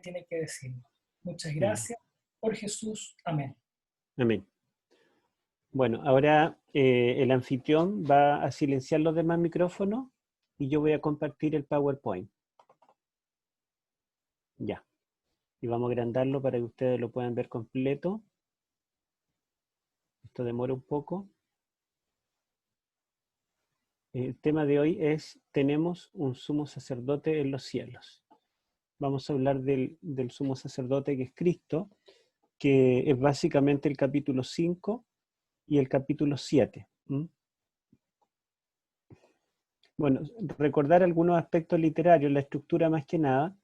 tiene que decirlo. Muchas Amén. gracias. Por Jesús. Amén. Amén. Bueno, ahora el anfitrión va a silenciar los demás micrófonos y yo voy a compartir el PowerPoint. Ya. Y vamos a agrandarlo para que ustedes lo puedan ver completo. Esto demora un poco. El tema de hoy es: tenemos un sumo sacerdote en los cielos. Vamos a hablar del sumo sacerdote que es Cristo, que es básicamente el capítulo 5 y el capítulo 7. Bueno, recordar algunos aspectos literarios, la estructura más que nada.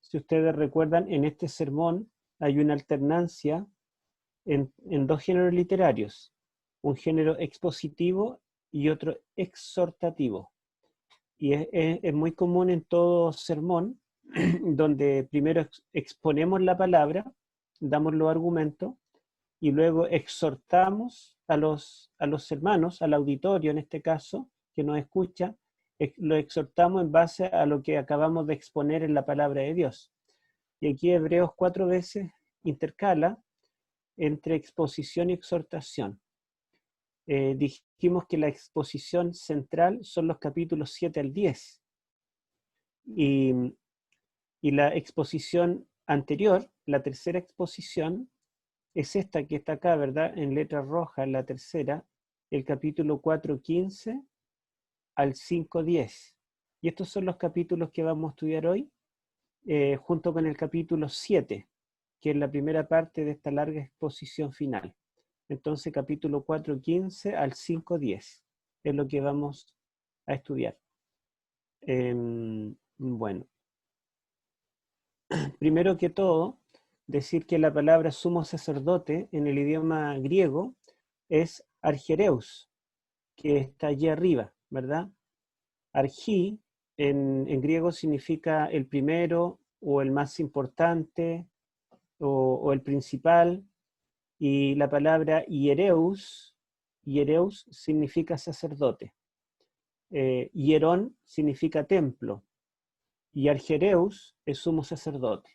Si ustedes recuerdan, en este sermón hay una alternancia en dos géneros literarios, un género expositivo y otro exhortativo. Y es muy común en todo sermón, donde primero exponemos la palabra, damos los argumentos, y luego exhortamos a los hermanos, al auditorio en este caso, que nos escucha, lo exhortamos en base a lo que acabamos de exponer en la palabra de Dios. Y aquí Hebreos 4 veces intercala entre exposición y exhortación. Dijimos que la exposición central son los capítulos 7 al 10. Y la exposición anterior, la tercera exposición, es esta que está acá, ¿verdad? En letra roja, la tercera, el capítulo 4:15 al 5:10. Y estos son los capítulos que vamos a estudiar hoy, junto con el capítulo 7, que es la primera parte de esta larga exposición final. Entonces, capítulo 4:15 al 5:10 es lo que vamos a estudiar. Bueno, primero que todo, decir que la palabra sumo sacerdote en el idioma griego es argereus, que está allí arriba, ¿verdad? Argi en griego significa el primero o el más importante o el principal, y la palabra hiereus significa sacerdote. Hierón significa templo y argereus es sumo sacerdote.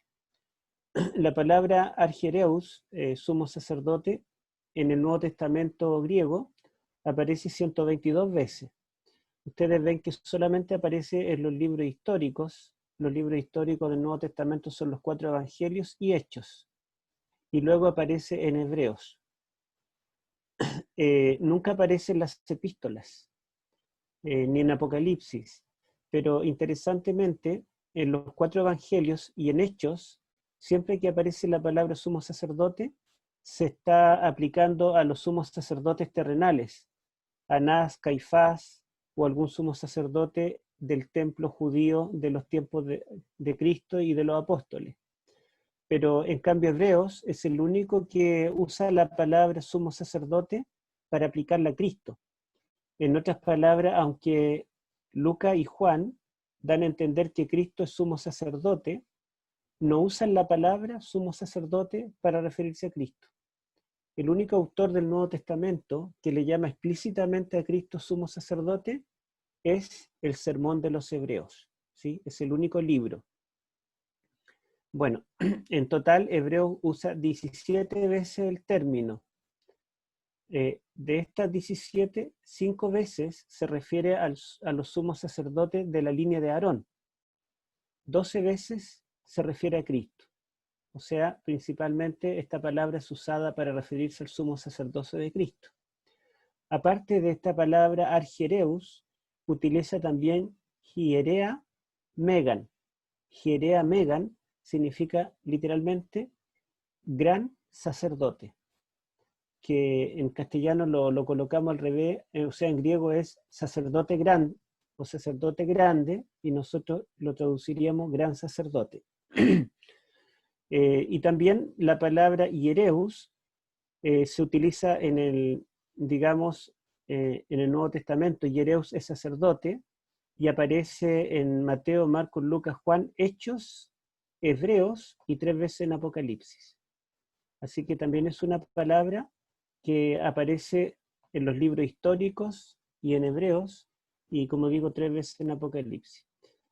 La palabra argereus, sumo sacerdote, en el Nuevo Testamento griego aparece 122 veces. Ustedes ven que solamente aparece en los libros históricos. Los libros históricos del Nuevo Testamento son los 4 evangelios y Hechos. Y luego aparece en Hebreos. Nunca aparece en las epístolas, ni en Apocalipsis. Pero interesantemente, en los 4 evangelios y en Hechos, siempre que aparece la palabra sumo sacerdote, se está aplicando a los sumos sacerdotes terrenales, Anás, Caifás o algún sumo sacerdote del templo judío de los tiempos de Cristo y de los apóstoles. Pero en cambio Hebreos es el único que usa la palabra sumo sacerdote para aplicarla a Cristo. En otras palabras, aunque Lucas y Juan dan a entender que Cristo es sumo sacerdote, no usan la palabra sumo sacerdote para referirse a Cristo. El único autor del Nuevo Testamento que le llama explícitamente a Cristo sumo sacerdote es el Sermón de los Hebreos, ¿sí? Es el único libro. Bueno, en total Hebreos usa 17 veces el término. De estas 17, 5 veces se refiere a los sumos sacerdotes de la línea de Aarón. 12 veces se refiere a Cristo. O sea, principalmente esta palabra es usada para referirse al sumo sacerdocio de Cristo. Aparte de esta palabra argereus, utiliza también hierea megan. Hierea megan significa literalmente gran sacerdote, que en castellano lo colocamos al revés, o sea, en griego es sacerdote grande o sacerdote grande, y nosotros lo traduciríamos gran sacerdote. Y también la palabra hiereus se utiliza en el, digamos, en el Nuevo Testamento. Hiereus es sacerdote y aparece en Mateo, Marcos, Lucas, Juan, Hechos, Hebreos y 3 veces en Apocalipsis. Así que también es una palabra que aparece en los libros históricos y en Hebreos, y como digo, 3 veces en Apocalipsis.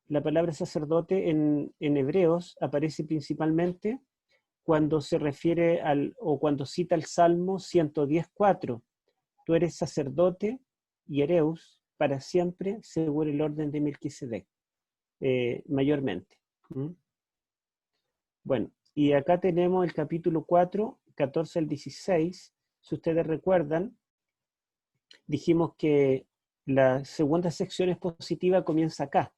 La palabra sacerdote en hebreos aparece principalmente cuando se refiere o cuando cita el Salmo 110:4. Tú eres sacerdote y hereus para siempre según el orden de Melquisedec, mayormente. ¿Mm? Bueno, y acá tenemos el capítulo 4, 14 al 16. Si ustedes recuerdan, dijimos que la segunda sección expositiva comienza acá,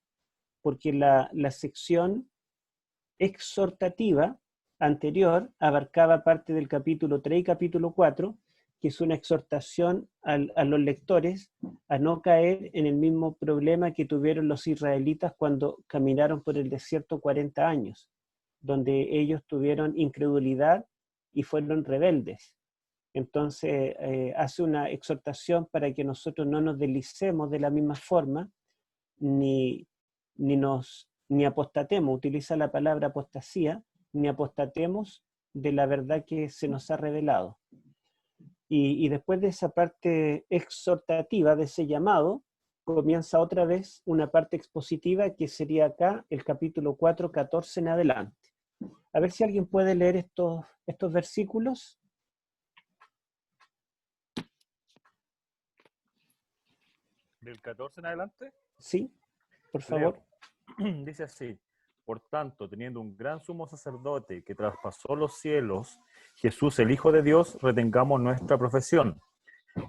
porque la sección exhortativa anterior abarcaba parte del capítulo 3 y capítulo 4, que es una exhortación a los lectores a no caer en el mismo problema que tuvieron los israelitas cuando caminaron por el desierto 40 años, donde ellos tuvieron incredulidad y fueron rebeldes. Entonces hace una exhortación para que nosotros no nos deslicemos de la misma forma, ni ni apostatemos, utiliza la palabra apostasía, ni apostatemos de la verdad que se nos ha revelado. Y después de esa parte exhortativa, de ese llamado, comienza otra vez una parte expositiva que sería acá el capítulo 4, 14 en adelante. A ver si alguien puede leer estos versículos. Del 14 en adelante. Sí, por Leo. favor. Dice así: por tanto, teniendo un gran sumo sacerdote que traspasó los cielos, Jesús, el Hijo de Dios, retengamos nuestra profesión.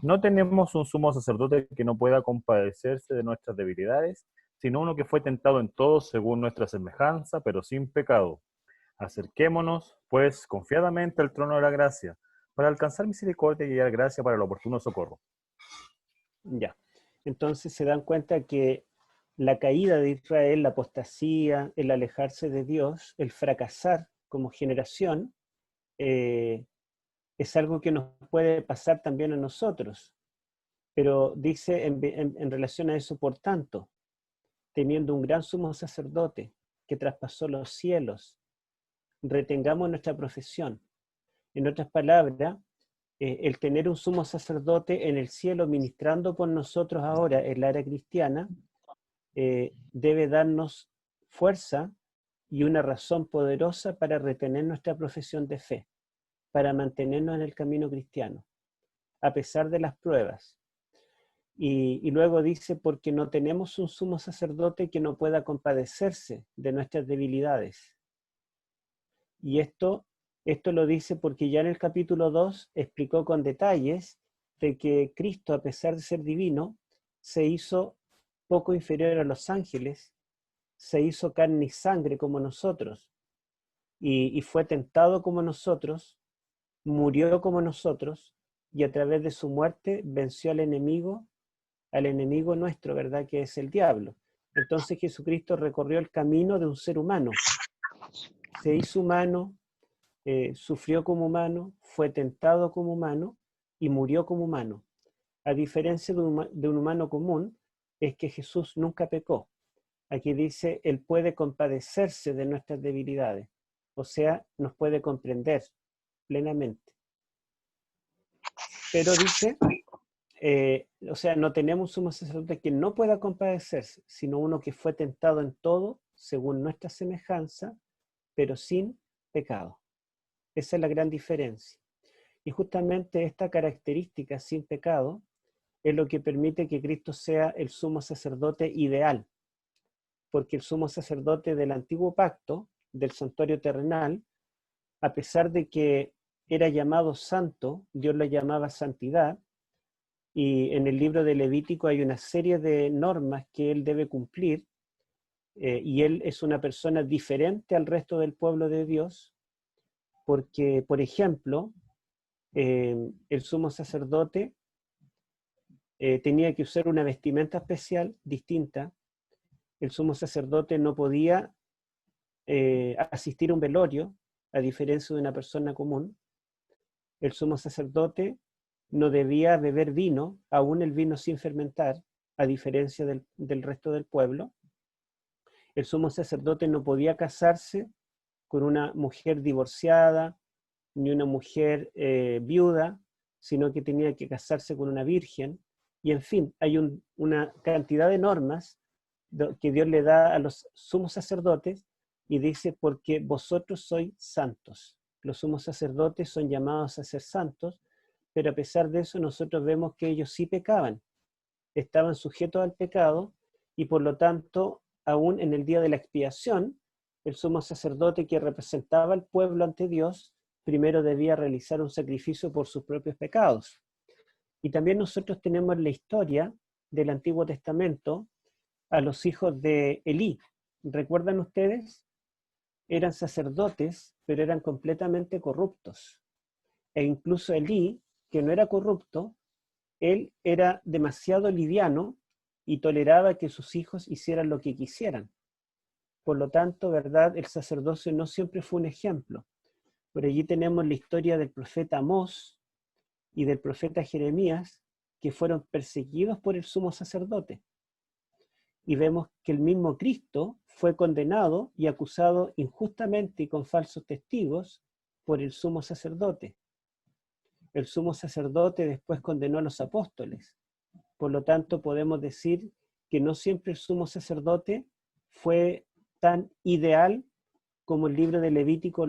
No tenemos un sumo sacerdote que no pueda compadecerse de nuestras debilidades, sino uno que fue tentado en todo según nuestra semejanza, pero sin pecado. Acerquémonos, pues, confiadamente al trono de la gracia, para alcanzar misericordia y hallar gracia para el oportuno socorro. Ya. Entonces se dan cuenta que la caída de Israel, la apostasía, el alejarse de Dios, el fracasar como generación, es algo que nos puede pasar también a nosotros. Pero dice en relación a eso, por tanto, teniendo un gran sumo sacerdote que traspasó los cielos, retengamos nuestra profesión. En otras palabras, el tener un sumo sacerdote en el cielo ministrando por nosotros ahora en la era cristiana, debe darnos fuerza y una razón poderosa para retener nuestra profesión de fe, para mantenernos en el camino cristiano, a pesar de las pruebas. Y luego dice, porque no tenemos un sumo sacerdote que no pueda compadecerse de nuestras debilidades. Y esto lo dice porque ya en el capítulo 2 explicó con detalles de que Cristo, a pesar de ser divino, se hizo poco inferior a los ángeles, se hizo carne y sangre como nosotros, y fue tentado como nosotros, murió como nosotros, y a través de su muerte venció al enemigo nuestro, ¿verdad? Que es el diablo. Entonces Jesucristo recorrió el camino de un ser humano, se hizo humano, sufrió como humano, fue tentado como humano y murió como humano. A diferencia de un humano común, es que Jesús nunca pecó. Aquí dice, Él puede compadecerse de nuestras debilidades, o sea, nos puede comprender plenamente. Pero dice, o sea, no tenemos un sumo sacerdote que no pueda compadecerse, sino uno que fue tentado en todo, según nuestra semejanza, pero sin pecado. Esa es la gran diferencia. Y justamente esta característica, sin pecado, es lo que permite que Cristo sea el sumo sacerdote ideal, porque el sumo sacerdote del antiguo pacto, del santuario terrenal, a pesar de que era llamado santo, Dios lo llamaba santidad, y en el libro de Levítico hay una serie de normas que él debe cumplir, y él es una persona diferente al resto del pueblo de Dios, porque, por ejemplo, el sumo sacerdote tenía que usar una vestimenta especial, distinta. El sumo sacerdote no podía asistir a un velorio, a diferencia de una persona común. El sumo sacerdote no debía beber vino, aún el vino sin fermentar, a diferencia del resto del pueblo. El sumo sacerdote no podía casarse con una mujer divorciada, ni una mujer viuda, sino que tenía que casarse con una virgen. Y en fin, hay una cantidad de normas que Dios le da a los sumos sacerdotes, y dice, porque vosotros sois santos. Los sumos sacerdotes son llamados a ser santos, pero a pesar de eso nosotros vemos que ellos sí pecaban, estaban sujetos al pecado, y por lo tanto, aún en el día de la expiación, el sumo sacerdote que representaba al pueblo ante Dios, primero debía realizar un sacrificio por sus propios pecados. Y también nosotros tenemos la historia del Antiguo Testamento a los hijos de Elí. ¿Recuerdan ustedes? Eran sacerdotes, pero eran completamente corruptos. E incluso Elí, que no era corrupto, él era demasiado liviano y toleraba que sus hijos hicieran lo que quisieran. Por lo tanto, ¿verdad? El sacerdocio no siempre fue un ejemplo. Por allí tenemos la historia del profeta Amós y del profeta Jeremías, que fueron perseguidos por el sumo sacerdote. Y vemos que el mismo Cristo fue condenado y acusado injustamente y con falsos testigos por el sumo sacerdote. El sumo sacerdote después condenó a los apóstoles. Por lo tanto, podemos decir que no siempre el sumo sacerdote fue tan ideal como el libro de Levítico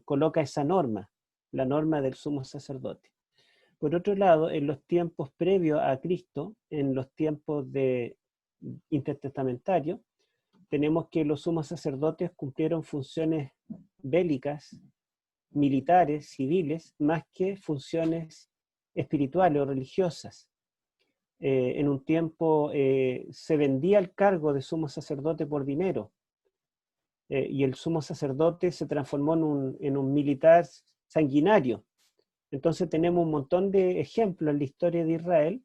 coloca esa norma, la norma del sumo sacerdote. Por otro lado, en los tiempos previos a Cristo, en los tiempos intertestamentarios, tenemos que los sumos sacerdotes cumplieron funciones bélicas, militares, civiles, más que funciones espirituales o religiosas. En un tiempo se vendía el cargo de sumo sacerdote por dinero, y el sumo sacerdote se transformó en un militar sanguinario. Entonces tenemos un montón de ejemplos en la historia de Israel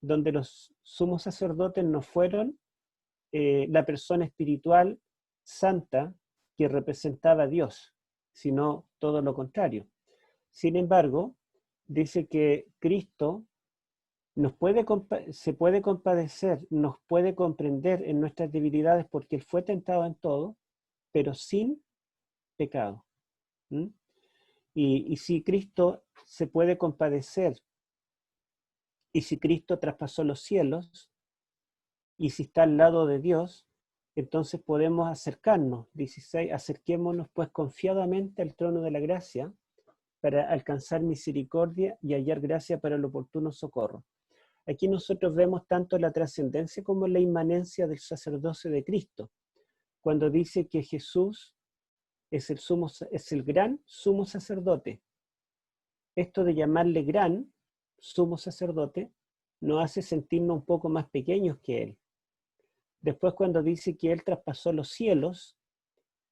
donde los sumos sacerdotes no fueron la persona espiritual santa que representaba a Dios, sino todo lo contrario. Sin embargo, dice que Cristo se puede compadecer, nos puede comprender en nuestras debilidades porque Él fue tentado en todo, pero sin pecado. ¿Mm? Y si Cristo se puede compadecer, y si Cristo traspasó los cielos, y si está al lado de Dios, entonces podemos acercarnos. 16, acerquémonos pues confiadamente al trono de la gracia para alcanzar misericordia y hallar gracia para el oportuno socorro. Aquí nosotros vemos tanto la trascendencia como la inmanencia del sacerdocio de Cristo, cuando dice que Jesús es el gran sumo sacerdote. Esto de llamarle gran sumo sacerdote nos hace sentirnos un poco más pequeños que Él. Después, cuando dice que Él traspasó los cielos,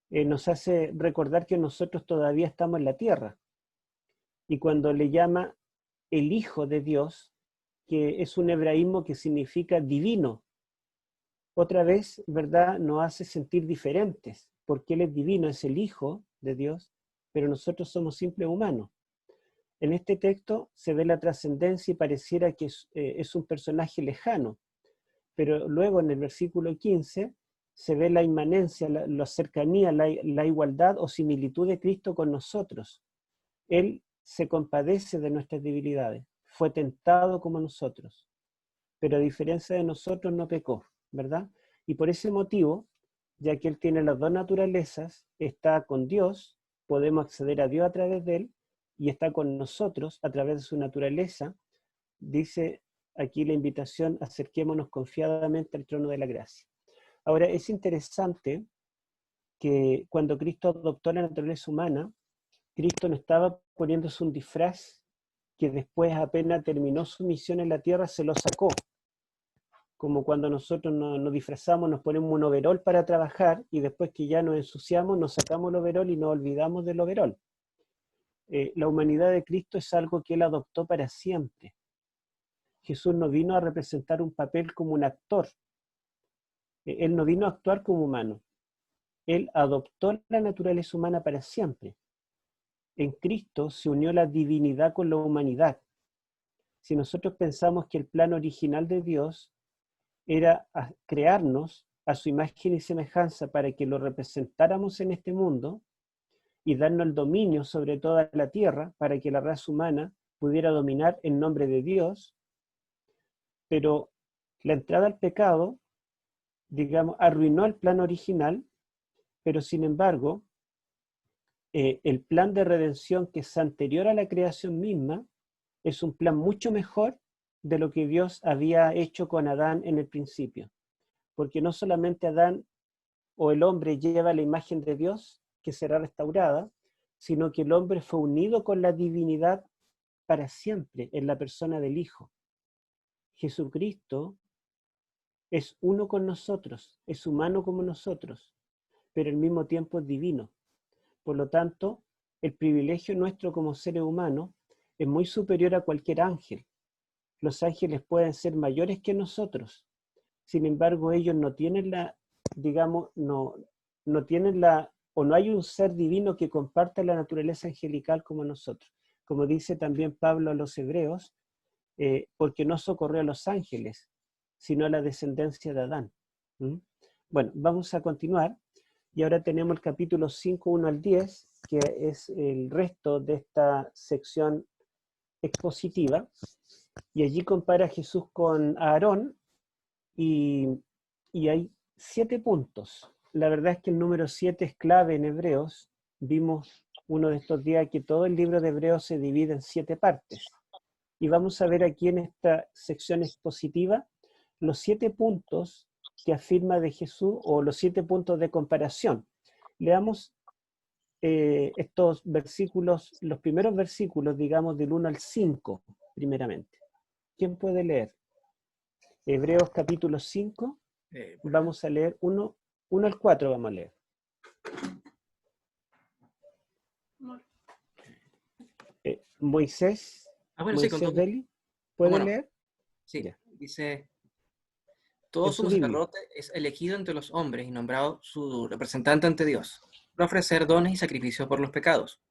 nos hace recordar que nosotros todavía estamos en la tierra. Y cuando le llama el Hijo de Dios, que es un hebraísmo que significa divino, otra vez, ¿verdad?, nos hace sentir diferentes, porque Él es divino, es el Hijo de Dios, pero nosotros somos simples humanos. En este texto se ve la trascendencia y pareciera que es un personaje lejano, pero luego en el versículo 15 se ve la inmanencia, la cercanía, la igualdad o similitud de Cristo con nosotros. Él se compadece de nuestras debilidades, fue tentado como nosotros, pero a diferencia de nosotros no pecó, ¿verdad? Y por ese motivo, ya que Él tiene las dos naturalezas, está con Dios, podemos acceder a Dios a través de Él, y está con nosotros a través de su naturaleza. Dice aquí la invitación, acerquémonos confiadamente al trono de la gracia. Ahora, es interesante que cuando Cristo adoptó la naturaleza humana, Cristo no estaba poniéndose un disfraz que después, apenas terminó su misión en la tierra, se lo sacó. Como cuando nosotros nos disfrazamos, nos ponemos un overol para trabajar y después que ya nos ensuciamos, nos sacamos el overol y nos olvidamos del overol. La humanidad de Cristo es algo que Él adoptó para siempre. Jesús no vino a representar un papel como un actor. Él no vino a actuar como humano. Él adoptó la naturaleza humana para siempre. En Cristo se unió la divinidad con la humanidad. Si nosotros pensamos que el plan original de Dios era crearnos a su imagen y semejanza para que lo representáramos en este mundo y darnos el dominio sobre toda la tierra para que la raza humana pudiera dominar en nombre de Dios, pero La entrada al pecado, digamos, arruinó el plan original, pero sin embargo, el plan de redención que es anterior a la creación misma es un plan mucho mejor de lo que Dios había hecho con Adán en el principio. Porque no solamente Adán o el hombre lleva la imagen de Dios, que será restaurada, sino que el hombre fue unido con la divinidad para siempre en la persona del Hijo. Jesucristo es uno con nosotros, es humano como nosotros, pero al mismo tiempo es divino. Por lo tanto, el privilegio nuestro como seres humanos es muy superior a cualquier ángel. Los ángeles pueden ser mayores que nosotros. Sin embargo, ellos no tienen no tienen o no hay un ser divino que comparta la naturaleza angelical como nosotros. Como dice también Pablo a los hebreos, porque no socorrió a los ángeles, sino a la descendencia de Adán. Bueno, vamos a continuar. Y ahora tenemos el capítulo 5, 1 al 10, que es el resto de esta sección expositiva. Y allí compara a Jesús con Aarón y hay 7 puntos. La verdad es que el número 7 es clave en Hebreos. Vimos uno de estos días que todo el libro de Hebreos se divide en 7 partes. Y vamos a ver aquí en esta sección expositiva los 7 puntos que afirma de Jesús o los 7 puntos de comparación. Leamos estos versículos, los primeros versículos, digamos, del 1 al 5, primeramente. ¿Quién puede leer? Hebreos capítulo 5, vamos a leer 1 al 4, vamos a leer. Moisés, bueno, sí, Moisés Deli, ¿puede no? leer? Sí, Ya. dice, todo En su sumo Biblia. sacerdote es elegido entre los hombres y nombrado su representante ante Dios, para ofrecer dones y sacrificios por los pecados.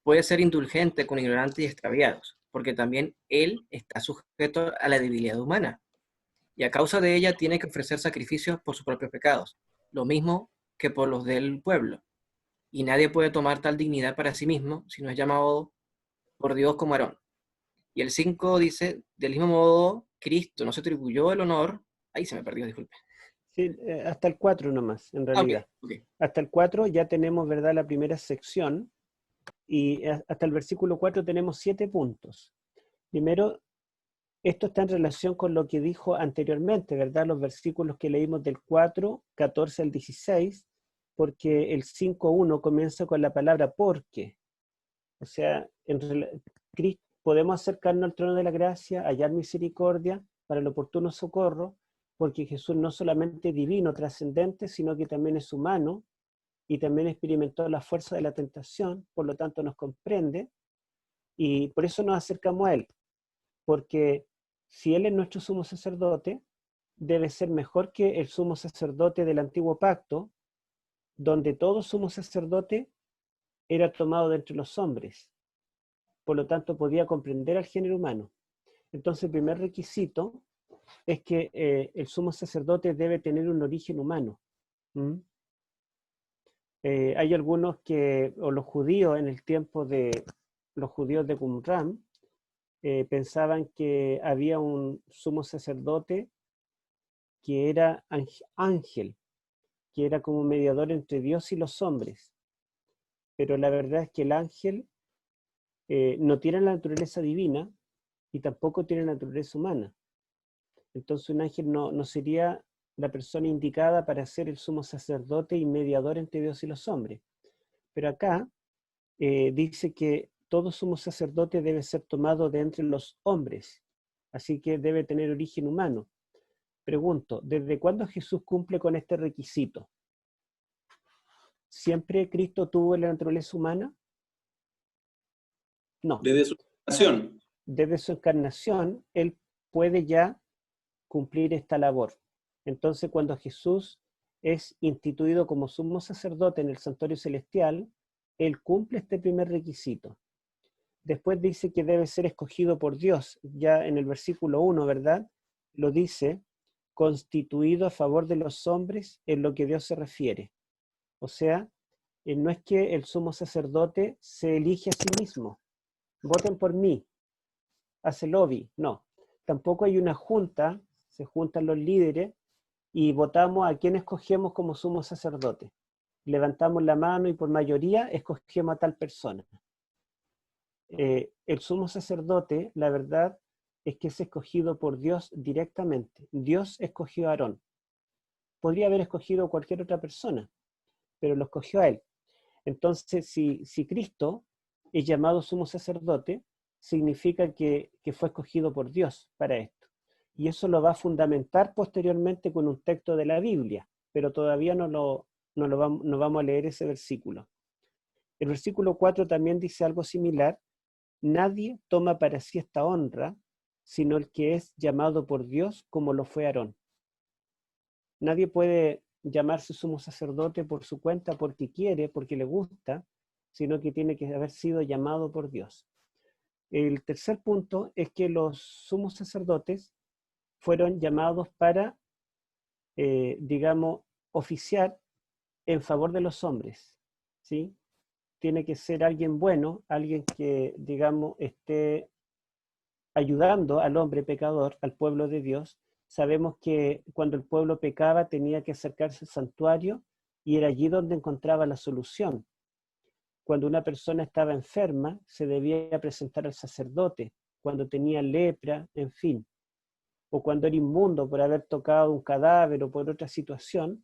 Puede ser indulgente con ignorantes y extraviados, porque también él está sujeto a la debilidad humana, y a causa de ella tiene que ofrecer sacrificios por sus propios pecados, lo mismo que por los del pueblo. Y nadie puede tomar tal dignidad para sí mismo si no es llamado por Dios como Aarón. Y el 5 dice, del mismo modo, Cristo no se atribuyó el honor. Ahí se me perdió, disculpe. Sí, hasta el 4 nomás, en realidad. Okay. Hasta el 4 ya tenemos, ¿verdad?, la primera sección, y hasta el versículo 4 tenemos 7 puntos. Primero, esto está en relación con lo que dijo anteriormente, ¿verdad? Los versículos que leímos del 4, 14 al 16, porque el 5.1 comienza con la palabra porque. O sea, podemos acercarnos al trono de la gracia, hallar misericordia para el oportuno socorro, porque Jesús no solamente es divino, trascendente, sino que también es humano y también experimentó la fuerza de la tentación, por lo tanto nos comprende y por eso nos acercamos a Él, porque si Él es nuestro sumo sacerdote, debe ser mejor que el sumo sacerdote del antiguo pacto, donde todo sumo sacerdote era tomado de entre los hombres. Por lo tanto, podía comprender al género humano. Entonces, el primer requisito es que el sumo sacerdote debe tener un origen humano. Hay algunos o los judíos en el tiempo de los judíos de Qumran, pensaban que había un sumo sacerdote que era ángel, que era como mediador entre Dios y los hombres. Pero la verdad es que el ángel no tiene la naturaleza divina y tampoco tiene la naturaleza humana. Entonces un ángel no sería la persona indicada para ser el sumo sacerdote y mediador entre Dios y los hombres. Pero acá dice que todo sumo sacerdote debe ser tomado de entre los hombres, así que debe tener origen humano. Pregunto, ¿desde cuándo Jesús cumple con este requisito? ¿Siempre Cristo tuvo la naturaleza humana? No. Desde su encarnación. Desde su encarnación, Él puede ya cumplir esta labor. Entonces, cuando Jesús es instituido como sumo sacerdote en el santuario celestial, Él cumple este primer requisito. Después dice que debe ser escogido por Dios. Ya en el versículo 1, ¿verdad? Lo dice, constituido a favor de los hombres en lo que Dios se refiere. O sea, no es que el sumo sacerdote se elige a sí mismo. Voten por mí. Hace lobby. No. Tampoco hay una junta se juntan los líderes y votamos a quién escogemos como sumo sacerdote. Levantamos la mano y por mayoría escogemos a tal persona. El sumo sacerdote, la verdad, es que es escogido por Dios directamente. Dios escogió a Aarón. Podría haber escogido cualquier otra persona, pero lo escogió a él. Entonces, si Cristo es llamado sumo sacerdote, significa que fue escogido por Dios para esto. Y eso lo va a fundamentar posteriormente con un texto de la Biblia, pero todavía no vamos a leer ese versículo. El versículo 4 también dice algo similar. Nadie toma para sí esta honra, sino el que es llamado por Dios como lo fue Aarón. Nadie puede llamarse sumo sacerdote por su cuenta porque quiere, porque le gusta, sino que tiene que haber sido llamado por Dios. El tercer punto es que los sumos sacerdotes fueron llamados para, oficiar en favor de los hombres, ¿sí? Tiene que ser alguien bueno, alguien que, esté ayudando al hombre pecador, al pueblo de Dios. Sabemos que cuando el pueblo pecaba tenía que acercarse al santuario y era allí donde encontraba la solución. Cuando una persona estaba enferma, se debía presentar al sacerdote, cuando tenía lepra, en fin. O cuando era inmundo por haber tocado un cadáver o por otra situación,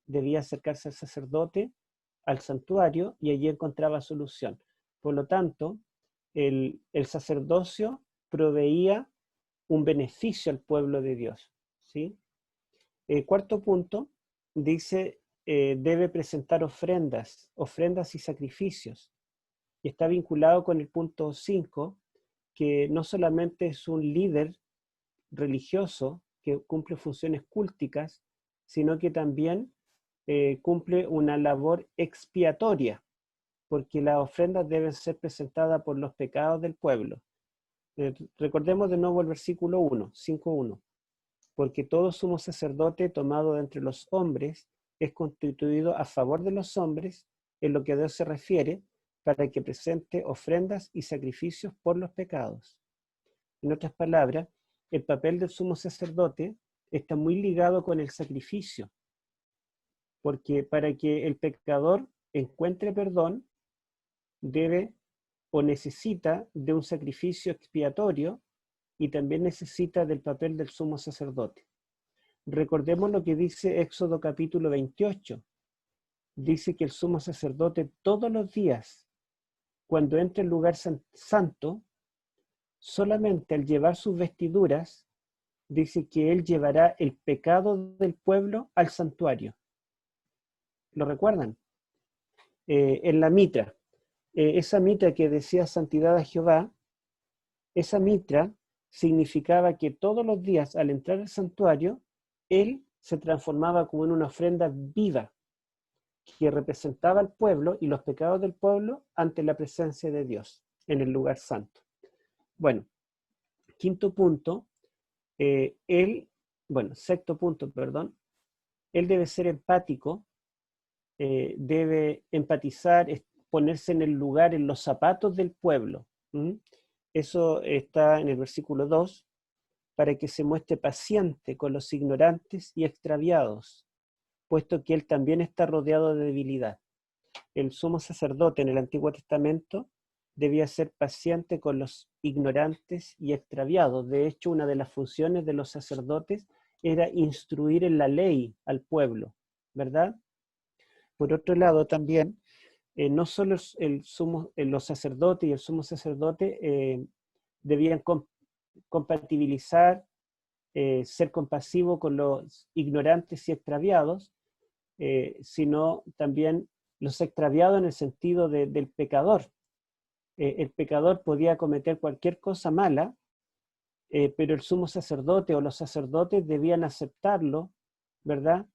debía acercarse al sacerdote, al santuario, y allí encontraba solución. Por lo tanto, el sacerdocio proveía un beneficio al pueblo de Dios, ¿sí? El cuarto punto dice, debe presentar ofrendas y sacrificios. Y está vinculado con el punto 5, que no solamente es un líder religioso que cumple funciones culticas, sino que también cumple una labor expiatoria, porque las ofrendas deben ser presentadas por los pecados del pueblo. Recordemos de nuevo el versículo 1, 5:1. Porque todo sumo sacerdote tomado de entre los hombres es constituido a favor de los hombres en lo que a Dios se refiere, para que presente ofrendas y sacrificios por los pecados. En otras palabras, el papel del sumo sacerdote está muy ligado con el sacrificio, porque para que el pecador encuentre perdón, debe o necesita de un sacrificio expiatorio y también necesita del papel del sumo sacerdote. Recordemos lo que dice Éxodo capítulo 28. Dice que el sumo sacerdote todos los días, cuando entra al lugar santo, solamente al llevar sus vestiduras, dice que él llevará el pecado del pueblo al santuario. ¿Lo recuerdan? En la mitra. Esa mitra que decía santidad a Jehová, esa mitra significaba que todos los días al entrar al santuario, él se transformaba como en una ofrenda viva que representaba al pueblo y los pecados del pueblo ante la presencia de Dios en el lugar santo. Bueno, sexto punto, perdón, él debe ser empático, debe empatizar, ponerse en el lugar, en los zapatos del pueblo. Eso está en el versículo 2, para que se muestre paciente con los ignorantes y extraviados, puesto que él también está rodeado de debilidad. El sumo sacerdote en el Antiguo Testamento debía ser paciente con los ignorantes y extraviados. De hecho, una de las funciones de los sacerdotes era instruir en la ley al pueblo, ¿verdad? Por otro lado, también, no solo los sacerdotes y el sumo sacerdote debían compatibilizar, ser compasivo con los ignorantes y extraviados, sino también los extraviados en el sentido del pecador. El pecador podía cometer cualquier cosa mala, pero el sumo sacerdote o los sacerdotes debían aceptarlo, ¿verdad?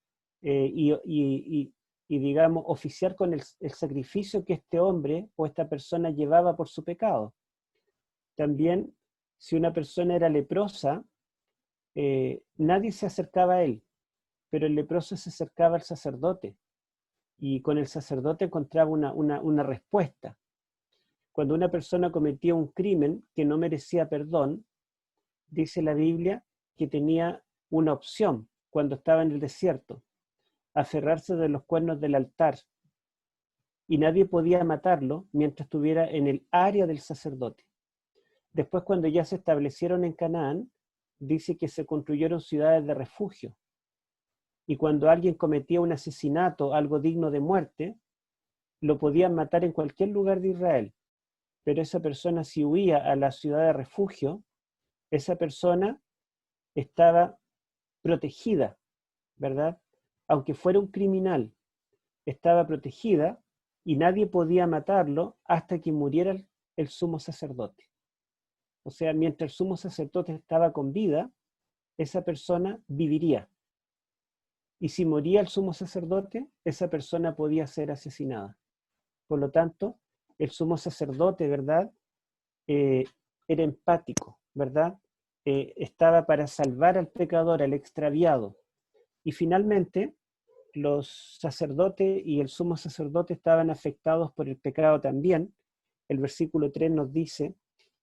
Oficiar con el sacrificio que este hombre o esta persona llevaba por su pecado. También, si una persona era leprosa, nadie se acercaba a él, pero el leproso se acercaba al sacerdote y con el sacerdote encontraba una respuesta. Cuando una persona cometía un crimen que no merecía perdón, dice la Biblia que tenía una opción cuando estaba en el desierto, aferrarse de los cuernos del altar, y nadie podía matarlo mientras estuviera en el área del sacerdote. Después, cuando ya se establecieron en Canaán, dice que se construyeron ciudades de refugio. Y cuando alguien cometía un asesinato, algo digno de muerte, lo podían matar en cualquier lugar de Israel. Pero esa persona, si huía a la ciudad de refugio, esa persona estaba protegida, ¿verdad? Aunque fuera un criminal, estaba protegida y nadie podía matarlo hasta que muriera el sumo sacerdote. O sea, mientras el sumo sacerdote estaba con vida, esa persona viviría. Y si moría el sumo sacerdote, esa persona podía ser asesinada. Por lo tanto, el sumo sacerdote, ¿verdad? Era empático, ¿verdad? Estaba para salvar al pecador, al extraviado. Y finalmente, los sacerdotes y el sumo sacerdote estaban afectados por el pecado también. El versículo 3 nos dice,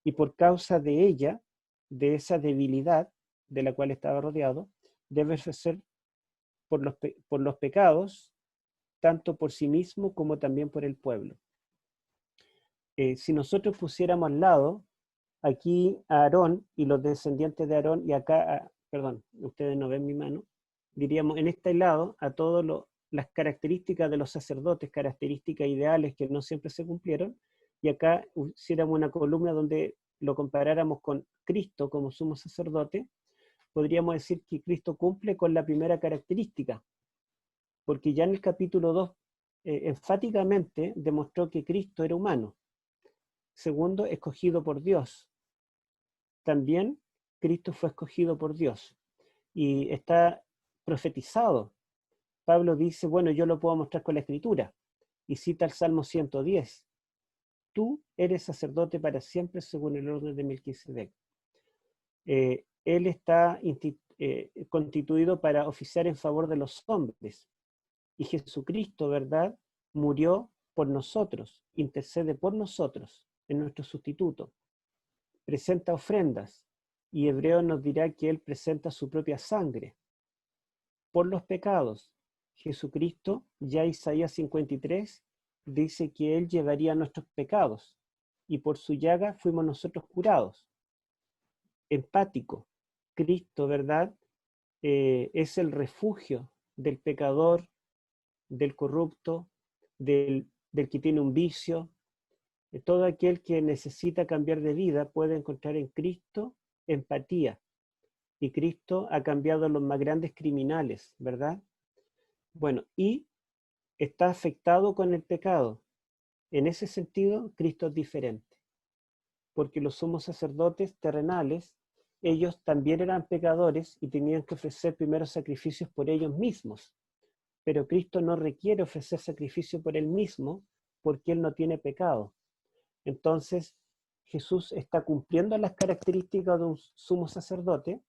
y por causa de ella, de esa debilidad de la cual estaba rodeado, debe ofrecer por los pecados, tanto por sí mismo como también por el pueblo. Si nosotros pusiéramos al lado aquí a Aarón y los descendientes de Aarón, y acá, perdón, ustedes no ven mi mano, diríamos en este lado a todas las características de los sacerdotes, características ideales que no siempre se cumplieron, y acá hiciéramos una columna donde lo comparáramos con Cristo como sumo sacerdote, podríamos decir que Cristo cumple con la primera característica, porque ya en el capítulo 2 enfáticamente demostró que Cristo era humano. Segundo, escogido por Dios. También Cristo fue escogido por Dios y está profetizado. Pablo dice, bueno, yo lo puedo mostrar con la Escritura, y cita el Salmo 110. Tú eres sacerdote para siempre según el orden de Melquisedec. Él está constituido para oficiar en favor de los hombres. Y Jesucristo, ¿verdad?, murió por nosotros, intercede por nosotros, en nuestro sustituto. Presenta ofrendas, y Hebreo nos dirá que Él presenta su propia sangre por los pecados. Jesucristo, ya Isaías 53, dice que Él llevaría nuestros pecados, y por su llaga fuimos nosotros curados. Empático. Cristo, ¿verdad?, es el refugio del pecador, del corrupto, del que tiene un vicio. Todo aquel que necesita cambiar de vida puede encontrar en Cristo empatía. Y Cristo ha cambiado a los más grandes criminales, ¿verdad? Bueno, y está afectado con el pecado. En ese sentido, Cristo es diferente. Porque los sumos sacerdotes terrenales, ellos también eran pecadores y tenían que ofrecer primero sacrificios por ellos mismos. Pero Cristo no requiere ofrecer sacrificio por Él mismo porque Él no tiene pecado. Entonces, Jesús está cumpliendo las características de un sumo sacerdote,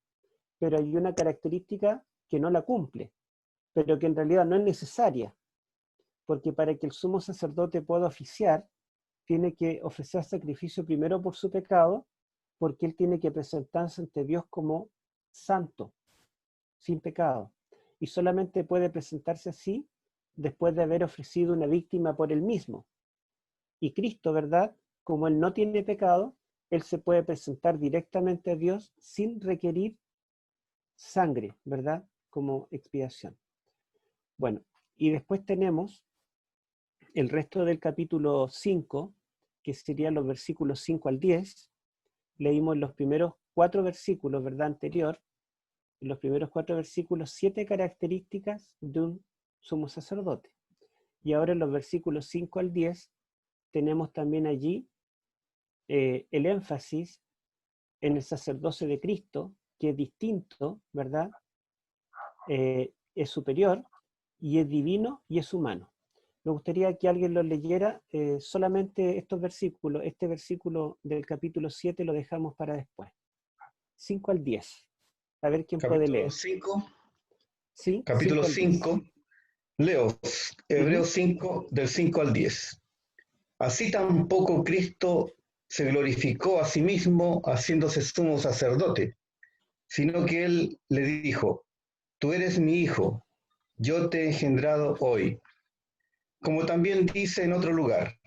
pero hay una característica que no la cumple, pero que en realidad no es necesaria, porque para que el sumo sacerdote pueda oficiar, tiene que ofrecer sacrificio primero por su pecado, porque él tiene que presentarse ante Dios como santo, sin pecado. Y solamente puede presentarse así después de haber ofrecido una víctima por él mismo. Y Cristo, ¿verdad?, como él no tiene pecado, él se puede presentar directamente a Dios sin requerir sangre, ¿verdad?, como expiación. Bueno, y después tenemos el resto del capítulo 5, que serían los versículos 5 al 10. Leímos los primeros 4 versículos, ¿verdad?, anterior. En los primeros 4 versículos, 7 características de un sumo sacerdote. Y ahora en los versículos 5 al 10, tenemos también allí el énfasis en el sacerdocio de Cristo, que es distinto, ¿verdad? Es superior, y es divino, y es humano. Me gustaría que alguien lo leyera, solamente estos versículos. Este versículo del capítulo 7 lo dejamos para después. 5 al 10. A ver quién puede leer. 5, ¿Sí? capítulo 5, leo Hebreos 10. 5, del 5 al 10. Así tampoco Cristo se glorificó a sí mismo haciéndose sumo sacerdote, sino que él le dijo: tú eres mi hijo, yo te he engendrado hoy. Como también dice en otro lugar: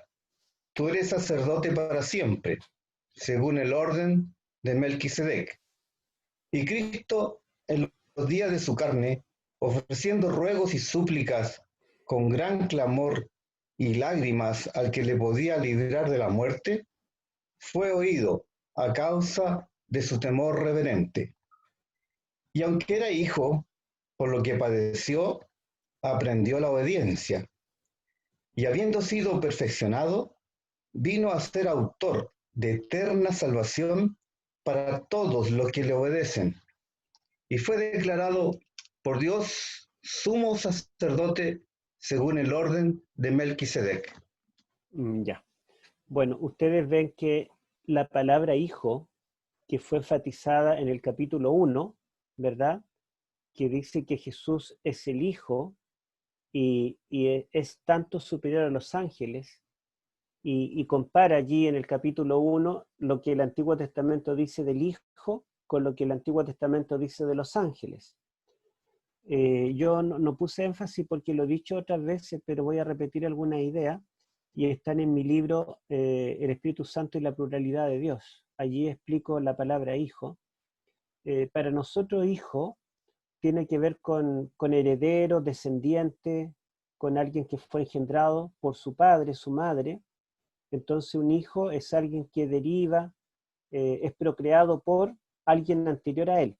tú eres sacerdote para siempre, según el orden de Melquisedec. Y Cristo, en los días de su carne, ofreciendo ruegos y súplicas con gran clamor y lágrimas al que le podía librar de la muerte, fue oído a causa de su temor reverente. Y aunque era hijo, por lo que padeció, aprendió la obediencia. Y habiendo sido perfeccionado, vino a ser autor de eterna salvación para todos los que le obedecen. Y fue declarado por Dios sumo sacerdote según el orden de Melquisedec. Ya. Bueno, ustedes ven que la palabra hijo, que fue enfatizada en el capítulo 1, ¿verdad? Que dice que Jesús es el Hijo y es tanto superior a los ángeles, y compara allí en el capítulo 1 lo que el Antiguo Testamento dice del Hijo con lo que el Antiguo Testamento dice de los ángeles. Yo no puse énfasis porque lo he dicho otras veces, pero voy a repetir algunas ideas, y están en mi libro El Espíritu Santo y la pluralidad de Dios. Allí explico la palabra hijo. Para nosotros hijo tiene que ver con heredero, descendiente, con alguien que fue engendrado por su padre, su madre. Entonces un hijo es alguien que deriva, es procreado por alguien anterior a él.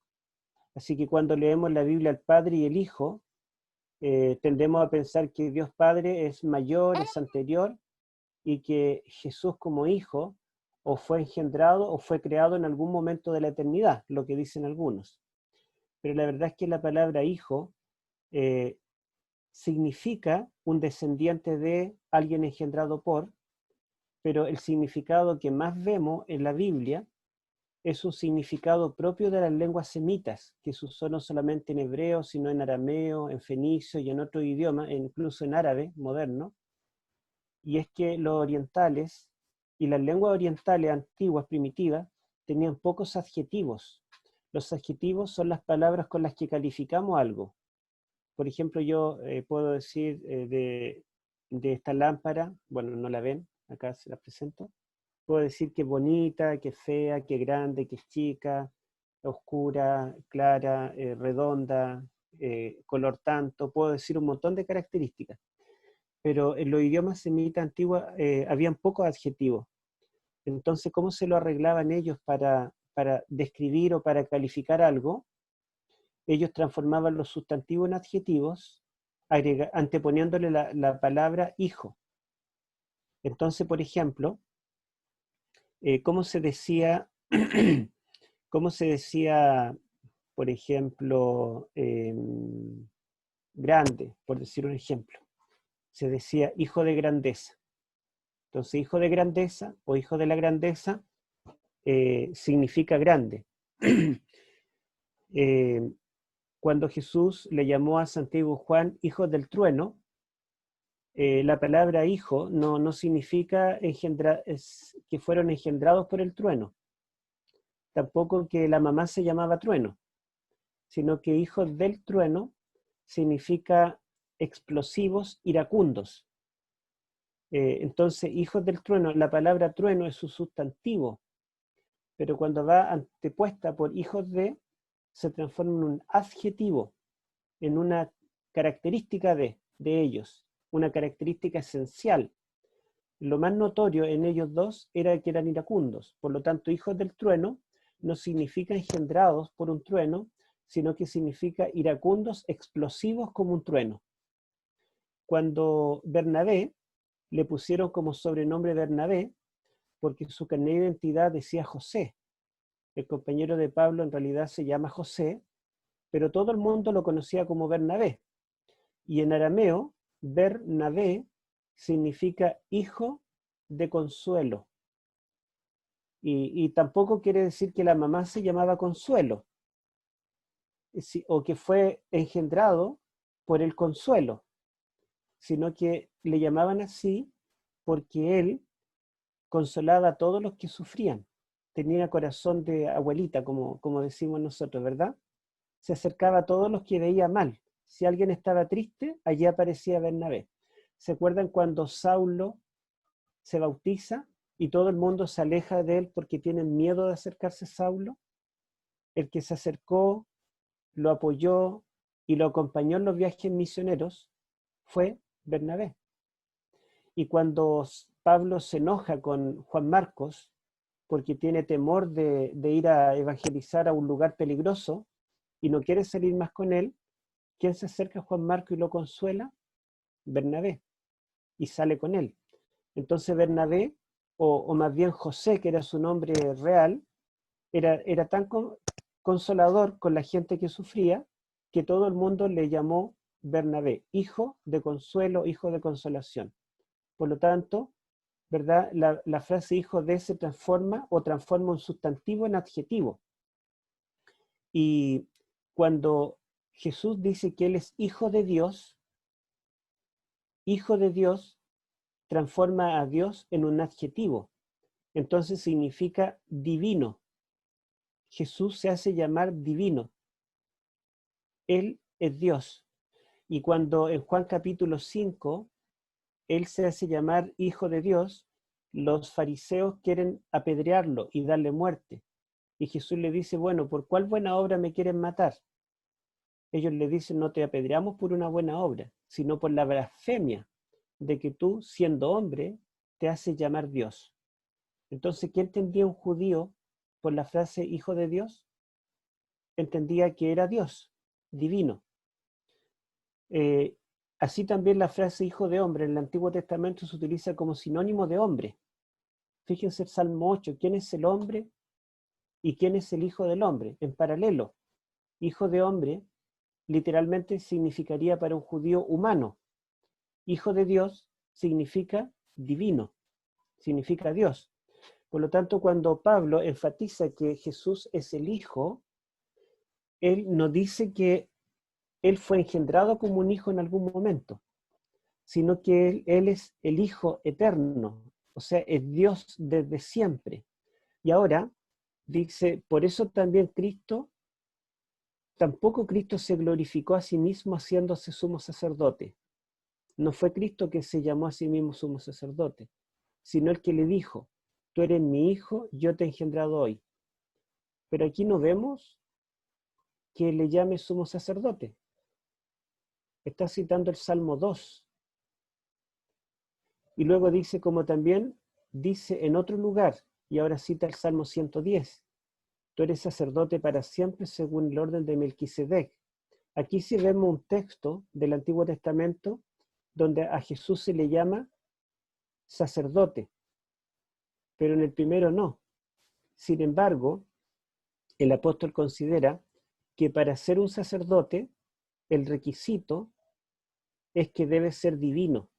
Así que cuando leemos la Biblia al Padre y el Hijo, tendemos a pensar que Dios Padre es mayor, es anterior, y que Jesús como hijo o fue engendrado o fue creado en algún momento de la eternidad, lo que dicen algunos. Pero la verdad es que la palabra hijo significa un descendiente de alguien engendrado por, pero el significado que más vemos en la Biblia es un significado propio de las lenguas semitas, que se usó no solamente en hebreo, sino en arameo, en fenicio y en otro idioma, incluso en árabe moderno. Y es que los orientales y las lenguas orientales antiguas, primitivas, tenían pocos adjetivos. Los adjetivos son las palabras con las que calificamos algo. Por ejemplo, yo puedo decir de esta lámpara, bueno, no la ven, acá se la presento. Puedo decir que es bonita, que es fea, que es grande, que es chica, oscura, clara, redonda, color tanto. Puedo decir un montón de características. Pero en los idiomas semitas antiguos habían pocos adjetivos. Entonces, ¿cómo se lo arreglaban ellos para describir o para calificar algo? Ellos transformaban los sustantivos en adjetivos, anteponiéndole la palabra hijo. Entonces, por ejemplo, ¿cómo se decía, por ejemplo, grande, por decir un ejemplo? Se decía hijo de grandeza. Entonces, hijo de grandeza o hijo de la grandeza significa grande. Cuando Jesús le llamó a Santiago y Juan hijos del trueno, la palabra hijo no significa que fueron engendrados por el trueno, tampoco que la mamá se llamaba trueno, sino que hijos del trueno significa explosivos, iracundos. Entonces, hijos del trueno, la palabra trueno es su sustantivo, pero cuando va antepuesta por hijos de, se transforma en un adjetivo, en una característica de ellos, una característica esencial. Lo más notorio en ellos dos era que eran iracundos. Por lo tanto, hijos del trueno no significa engendrados por un trueno, sino que significa iracundos, explosivos como un trueno. Cuando Bernabé, le pusieron como sobrenombre Bernabé, porque su carnet de identidad decía José. El compañero de Pablo en realidad se llama José, pero todo el mundo lo conocía como Bernabé. Y en arameo, Bernabé significa hijo de consuelo. Y tampoco quiere decir que la mamá se llamaba Consuelo, o que fue engendrado por el consuelo, sino que le llamaban así porque él consolaba a todos los que sufrían. tenía corazón de abuelita, como decimos nosotros, ¿verdad? Se acercaba a todos los que veía mal. Si alguien estaba triste, allí aparecía Bernabé. ¿Se acuerdan cuando Saulo se bautiza y todo el mundo se aleja de él porque tienen miedo de acercarse a Saulo? El que se acercó, lo apoyó y lo acompañó en los viajes misioneros fue Bernabé. Y cuando Pablo se enoja con Juan Marcos porque tiene temor de ir a evangelizar a un lugar peligroso y no quiere salir más con él, ¿quién se acerca a Juan Marcos y lo consuela? Bernabé, y sale con él. Entonces Bernabé, o más bien José, que era su nombre real, era tan consolador con la gente que sufría, que todo el mundo le llamó Bernabé, hijo de consuelo, hijo de consolación. Por lo tanto, ¿verdad? La frase hijo de se transforma un sustantivo en adjetivo. Y cuando Jesús dice que Él es hijo de Dios transforma a Dios en un adjetivo. Entonces significa divino. Jesús se hace llamar divino. Él es Dios. Y cuando en Juan capítulo 5, Él se hace llamar hijo de Dios, los fariseos quieren apedrearlo y darle muerte. Y Jesús le dice, bueno, ¿por cuál buena obra me quieren matar? Ellos le dicen, no te apedreamos por una buena obra, sino por la blasfemia de que tú, siendo hombre, te haces llamar Dios. Entonces, ¿qué entendía un judío por la frase hijo de Dios? Entendía que era Dios, divino. Así también la frase hijo de hombre en el Antiguo Testamento se utiliza como sinónimo de hombre. Fíjense el Salmo 8, ¿quién es el hombre y quién es el hijo del hombre? En paralelo, hijo de hombre literalmente significaría para un judío humano. Hijo de Dios significa divino, significa Dios. Por lo tanto, cuando Pablo enfatiza que Jesús es el Hijo, él no dice que él fue engendrado como un hijo en algún momento, sino que él es el Hijo eterno, o sea, es Dios desde siempre. Y ahora dice, por eso también tampoco Cristo se glorificó a sí mismo haciéndose sumo sacerdote. No fue Cristo que se llamó a sí mismo sumo sacerdote, sino el que le dijo, tú eres mi hijo, yo te he engendrado hoy. Pero aquí no vemos que le llame sumo sacerdote. Está citando el Salmo 2. Y luego dice, como también dice en otro lugar, y ahora cita el Salmo 110, tú eres sacerdote para siempre según el orden de Melquisedec. Aquí sí vemos un texto del Antiguo Testamento donde a Jesús se le llama sacerdote, pero en el primero no. Sin embargo, el apóstol considera que para ser un sacerdote, el requisito es que debe ser divino,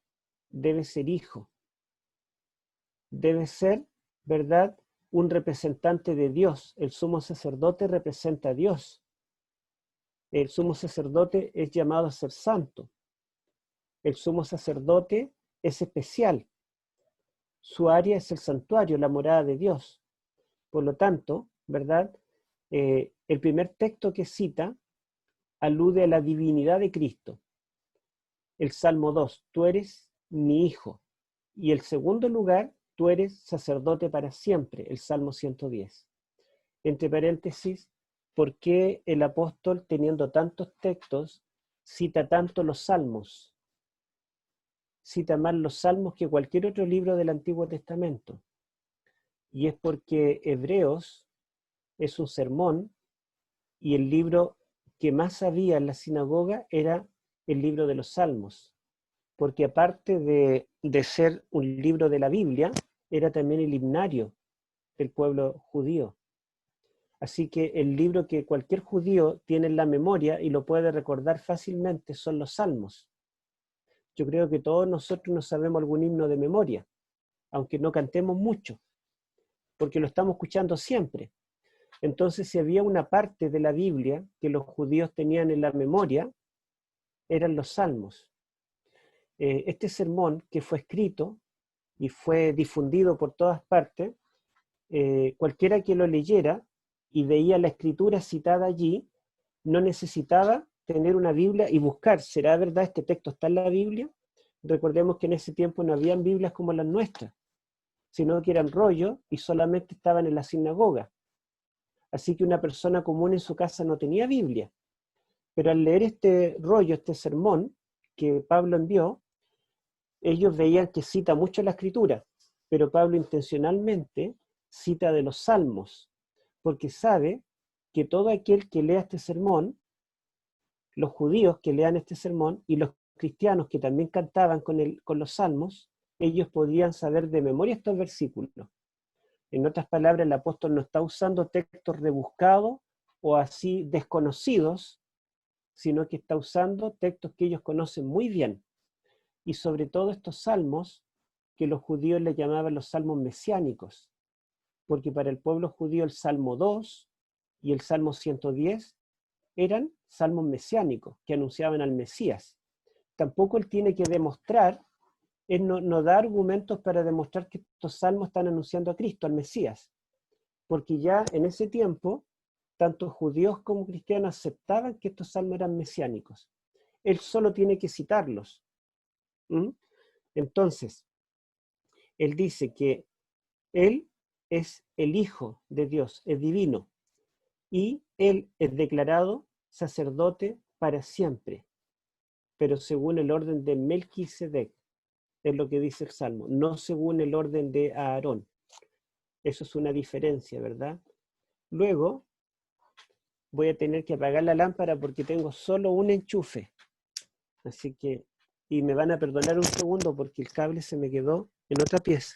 debe ser hijo, debe ser, ¿verdad?, un representante de Dios. El sumo sacerdote representa a Dios. El sumo sacerdote es llamado a ser santo. El sumo sacerdote es especial. Su área es el santuario, la morada de Dios. Por lo tanto, ¿verdad?, el primer texto que cita alude a la divinidad de Cristo. El Salmo 2, tú eres mi hijo. Y el segundo lugar, tú eres sacerdote para siempre, el Salmo 110. Entre paréntesis, ¿por qué el apóstol, teniendo tantos textos, cita tanto los salmos? Cita más los salmos que cualquier otro libro del Antiguo Testamento. Y es porque Hebreos es un sermón y el libro que más había en la sinagoga era el libro de los salmos. Porque aparte de ser un libro de la Biblia, era también el himnario del pueblo judío. Así que el libro que cualquier judío tiene en la memoria y lo puede recordar fácilmente son los salmos. Yo creo que todos nosotros nos sabemos algún himno de memoria, aunque no cantemos mucho, porque lo estamos escuchando siempre. Entonces, si había una parte de la Biblia que los judíos tenían en la memoria, eran los salmos. Este sermón que fue escrito y fue difundido por todas partes, cualquiera que lo leyera y veía la escritura citada allí, no necesitaba tener una Biblia y buscar, ¿será verdad este texto está en la Biblia? Recordemos que en ese tiempo no habían Biblias como las nuestras, sino que eran rollos y solamente estaban en la sinagoga. Así que una persona común en su casa no tenía Biblia. Pero al leer este rollo, este sermón que Pablo envió, ellos veían que cita mucho la escritura, pero Pablo intencionalmente cita de los salmos, porque sabe que todo aquel que lea este sermón, los judíos que lean este sermón y los cristianos que también cantaban con los salmos, ellos podían saber de memoria estos versículos. En otras palabras, el apóstol no está usando textos rebuscados o así desconocidos, sino que está usando textos que ellos conocen muy bien. Y sobre todo estos salmos que los judíos le llamaban los salmos mesiánicos, porque para el pueblo judío el Salmo 2 y el Salmo 110 eran salmos mesiánicos que anunciaban al Mesías. Tampoco él tiene que demostrar, él no da argumentos para demostrar que estos salmos están anunciando a Cristo, al Mesías, porque ya en ese tiempo, tanto judíos como cristianos aceptaban que estos salmos eran mesiánicos. Él solo tiene que citarlos. Entonces, él dice que él es el Hijo de Dios, es divino, y él es declarado sacerdote para siempre, pero según el orden de Melquisedec, es lo que dice el Salmo, no según el orden de Aarón. Eso es una diferencia, ¿verdad? Luego, voy a tener que apagar la lámpara porque tengo solo un enchufe. Así que, y me van a perdonar un segundo porque el cable se me quedó en otra pieza.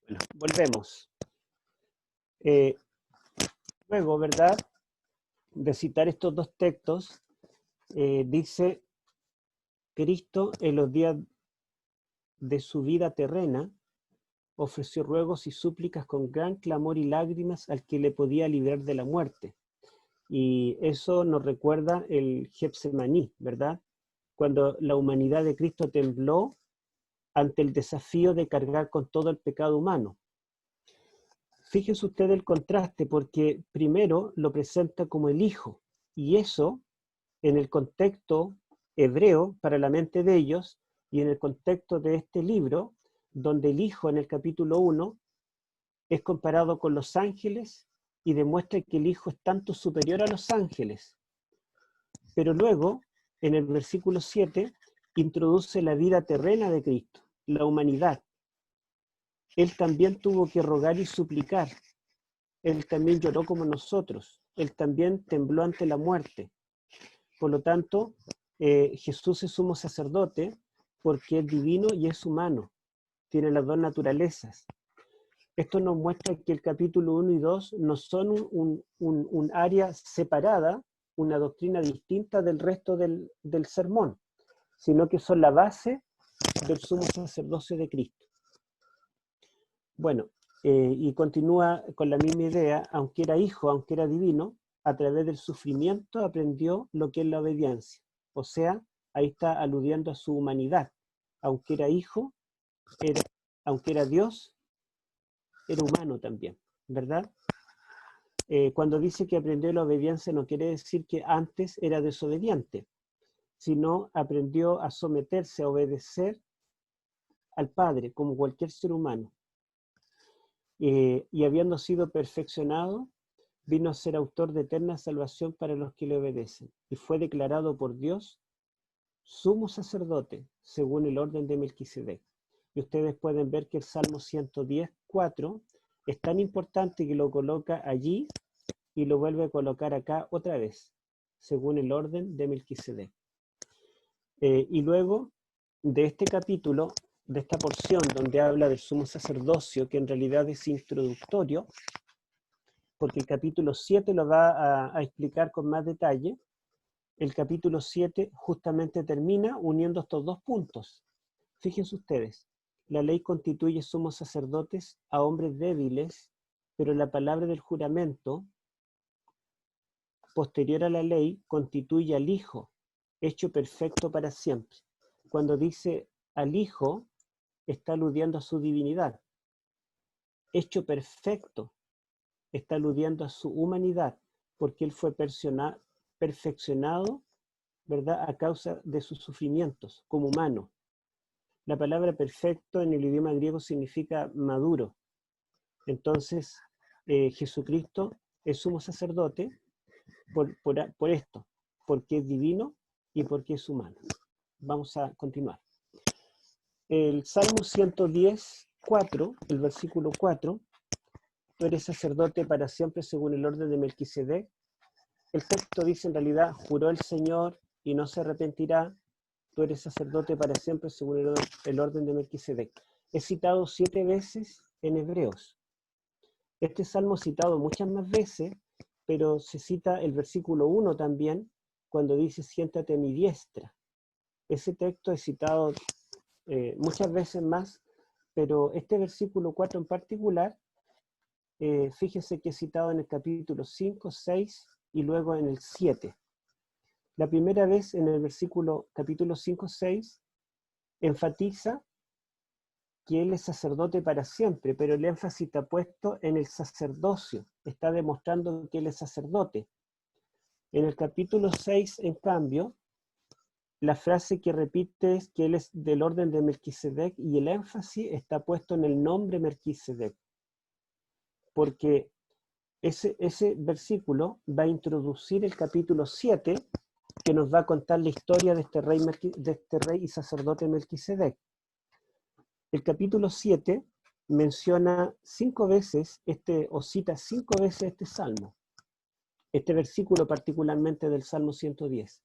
Bueno, volvemos. Luego, ¿verdad? De citar estos dos textos, dice, Cristo en los días de su vida terrena ofreció ruegos y súplicas con gran clamor y lágrimas al que le podía librar de la muerte. Y eso nos recuerda el Getsemaní, ¿verdad? Cuando la humanidad de Cristo tembló ante el desafío de cargar con todo el pecado humano. Fíjense ustedes el contraste, porque primero lo presenta como el Hijo, y eso, en el contexto hebreo, para la mente de ellos, y en el contexto de este libro, donde el Hijo en el capítulo 1 es comparado con los ángeles y demuestra que el Hijo es tanto superior a los ángeles. Pero luego, en el versículo 7, introduce la vida terrena de Cristo, la humanidad. Él también tuvo que rogar y suplicar. Él también lloró como nosotros. Él también tembló ante la muerte. Por lo tanto, Jesús es sumo sacerdote porque es divino y es humano. Tiene las dos naturalezas. Esto nos muestra que el capítulo 1 y 2 no son un área separada, una doctrina distinta del resto del sermón, sino que son la base del sumo sacerdocio de Cristo. Bueno, y continúa con la misma idea, aunque era hijo, aunque era divino, a través del sufrimiento aprendió lo que es la obediencia. O sea, ahí está aludiendo a su humanidad. Aunque era hijo, aunque era Dios, era humano también, ¿verdad? Cuando dice que aprendió la obediencia no quiere decir que antes era desobediente, sino aprendió a someterse, a obedecer al Padre, como cualquier ser humano. Y habiendo sido perfeccionado, vino a ser autor de eterna salvación para los que le obedecen. Y fue declarado por Dios sumo sacerdote, según el orden de Melquisedec. Y ustedes pueden ver que el Salmo 110:4 es tan importante que lo coloca allí y lo vuelve a colocar acá otra vez, según el orden de Melquisedec. Y luego de este capítulo, de esta porción donde habla del sumo sacerdocio, que en realidad es introductorio, porque el capítulo 7 lo va a explicar con más detalle. El capítulo 7 justamente termina uniendo estos dos puntos. Fíjense ustedes, la ley constituye sumos sacerdotes a hombres débiles, pero la palabra del juramento, posterior a la ley, constituye al Hijo, hecho perfecto para siempre. Cuando dice al Hijo, está aludiendo a su divinidad. Hecho perfecto, está aludiendo a su humanidad, porque él fue perfeccionado, ¿verdad?, a causa de sus sufrimientos como humano. La palabra perfecto en el idioma griego significa maduro. Entonces, Jesucristo es sumo sacerdote por esto, porque es divino y porque es humano. Vamos a continuar. El Salmo 110, 4, el versículo 4, tú eres sacerdote para siempre según el orden de Melquisedec. El texto dice en realidad, juró el Señor y no se arrepentirá, tú eres sacerdote para siempre según el orden de Melquisedec. Es citado 7 veces en Hebreos. Este salmo es citado muchas más veces, pero se cita el versículo 1 también, cuando dice, siéntate a mi diestra. Ese texto es citado muchas veces más, pero este versículo 4 en particular, fíjese que es citado en el capítulo 5, 6 y luego en el 7. La primera vez en el capítulo 5, 6, enfatiza que él es sacerdote para siempre, pero el énfasis está puesto en el sacerdocio, está demostrando que él es sacerdote. En el capítulo 6, en cambio, la frase que repite es que él es del orden de Melquisedec y el énfasis está puesto en el nombre Melquisedec, porque ese versículo va a introducir el capítulo 7, que nos va a contar la historia de este rey y sacerdote Melquisedec. El capítulo 7 menciona 5 veces, o cita 5 veces este salmo, este versículo particularmente del Salmo 110.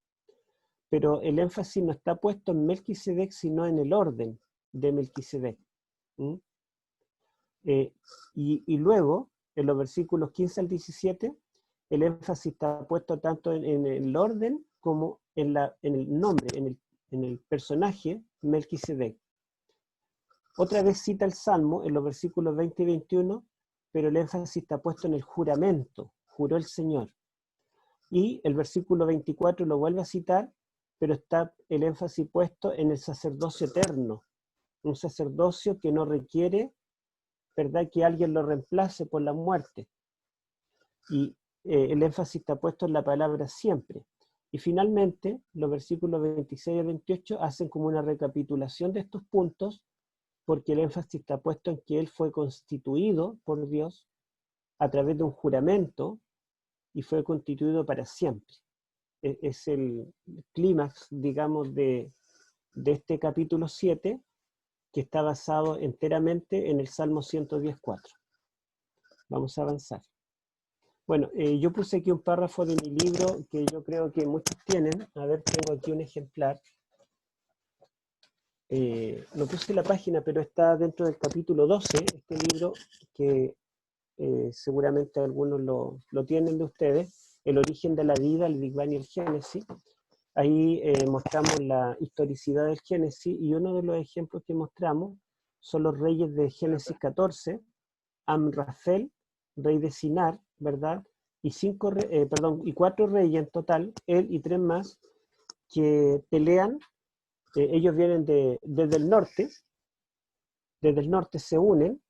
Pero el énfasis no está puesto en Melquisedec, sino en el orden de Melquisedec. Y luego, en los versículos 15 al 17, el énfasis está puesto tanto en el orden como en el nombre, en el personaje Melquisedec. Otra vez cita el Salmo en los versículos 20 y 21, pero el énfasis está puesto en el juramento, juró el Señor. Y el versículo 24 lo vuelve a citar, pero está el énfasis puesto en el sacerdocio eterno, un sacerdocio que no requiere, ¿verdad?, que alguien lo reemplace por la muerte. Y el énfasis está puesto en la palabra siempre. Y finalmente, los versículos 26 y 28 hacen como una recapitulación de estos puntos, porque el énfasis está puesto en que él fue constituido por Dios a través de un juramento y fue constituido para siempre. Es el clímax, digamos, de este capítulo 7, que está basado enteramente en el Salmo 110.4. Vamos a avanzar. Bueno, yo puse aquí un párrafo de mi libro que yo creo que muchos tienen. A ver, tengo aquí un ejemplar. No puse la página, pero está dentro del capítulo 12, este libro que seguramente algunos lo tienen de ustedes, El origen de la vida, el Big Bang y el Génesis. Ahí mostramos la historicidad del Génesis y uno de los ejemplos que mostramos son los reyes de Génesis 14, Amrafel, rey de Sinar, ¿verdad? Y 4 reyes en total, él y 3 más, que pelean. Ellos vienen desde el norte se unen,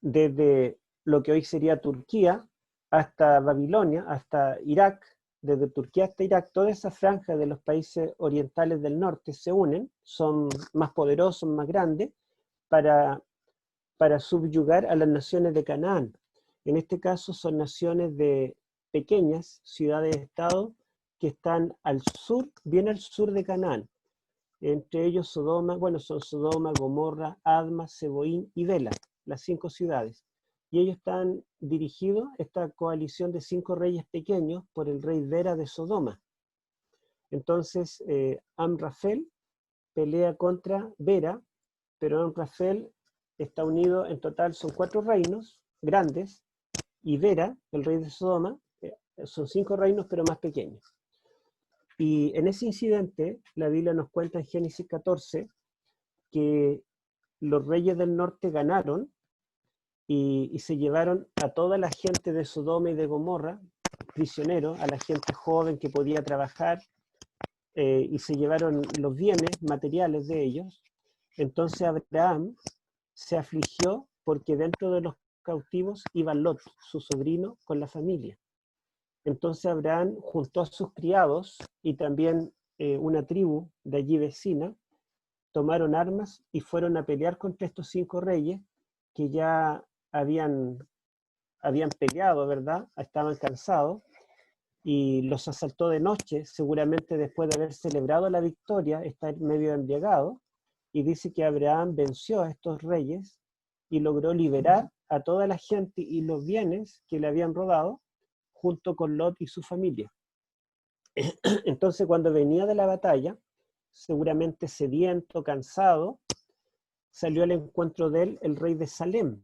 desde lo que hoy sería Turquía hasta Babilonia, hasta Irak, desde Turquía hasta Irak, toda esa franja de los países orientales del norte se unen, son más poderosos, más grandes, para subyugar a las naciones de Canaán. En este caso son naciones de pequeñas ciudades-estado que están al sur, bien al sur de Canaán. Entre ellos Sodoma, son Sodoma, Gomorra, Adma, Seboín y Bela, las 5 ciudades. Y ellos están dirigidos, esta coalición de 5 reyes pequeños, por el rey Bera de Sodoma. Entonces, Amrafel pelea contra Bera, pero Amrafel está unido, en total son 4 reinos grandes, y Bera, el rey de Sodoma. Son 5 reinos, pero más pequeños. Y en ese incidente, la Biblia nos cuenta en Génesis 14 que los reyes del norte ganaron y se llevaron a toda la gente de Sodoma y de Gomorra, prisioneros, a la gente joven que podía trabajar, y se llevaron los bienes materiales de ellos. Entonces Abraham se afligió porque dentro de los cautivos iba Lot, su sobrino, con la familia. Entonces Abraham juntó a sus criados y también una tribu de allí vecina, tomaron armas y fueron a pelear contra estos 5 reyes que ya habían peleado, ¿verdad? Estaban cansados, y los asaltó de noche, seguramente después de haber celebrado la victoria, está medio embriagado, y dice que Abraham venció a estos reyes y logró liberar a toda la gente y los bienes que le habían robado, junto con Lot y su familia. Entonces, cuando venía de la batalla, seguramente sediento, cansado, salió al encuentro de él el rey de Salem.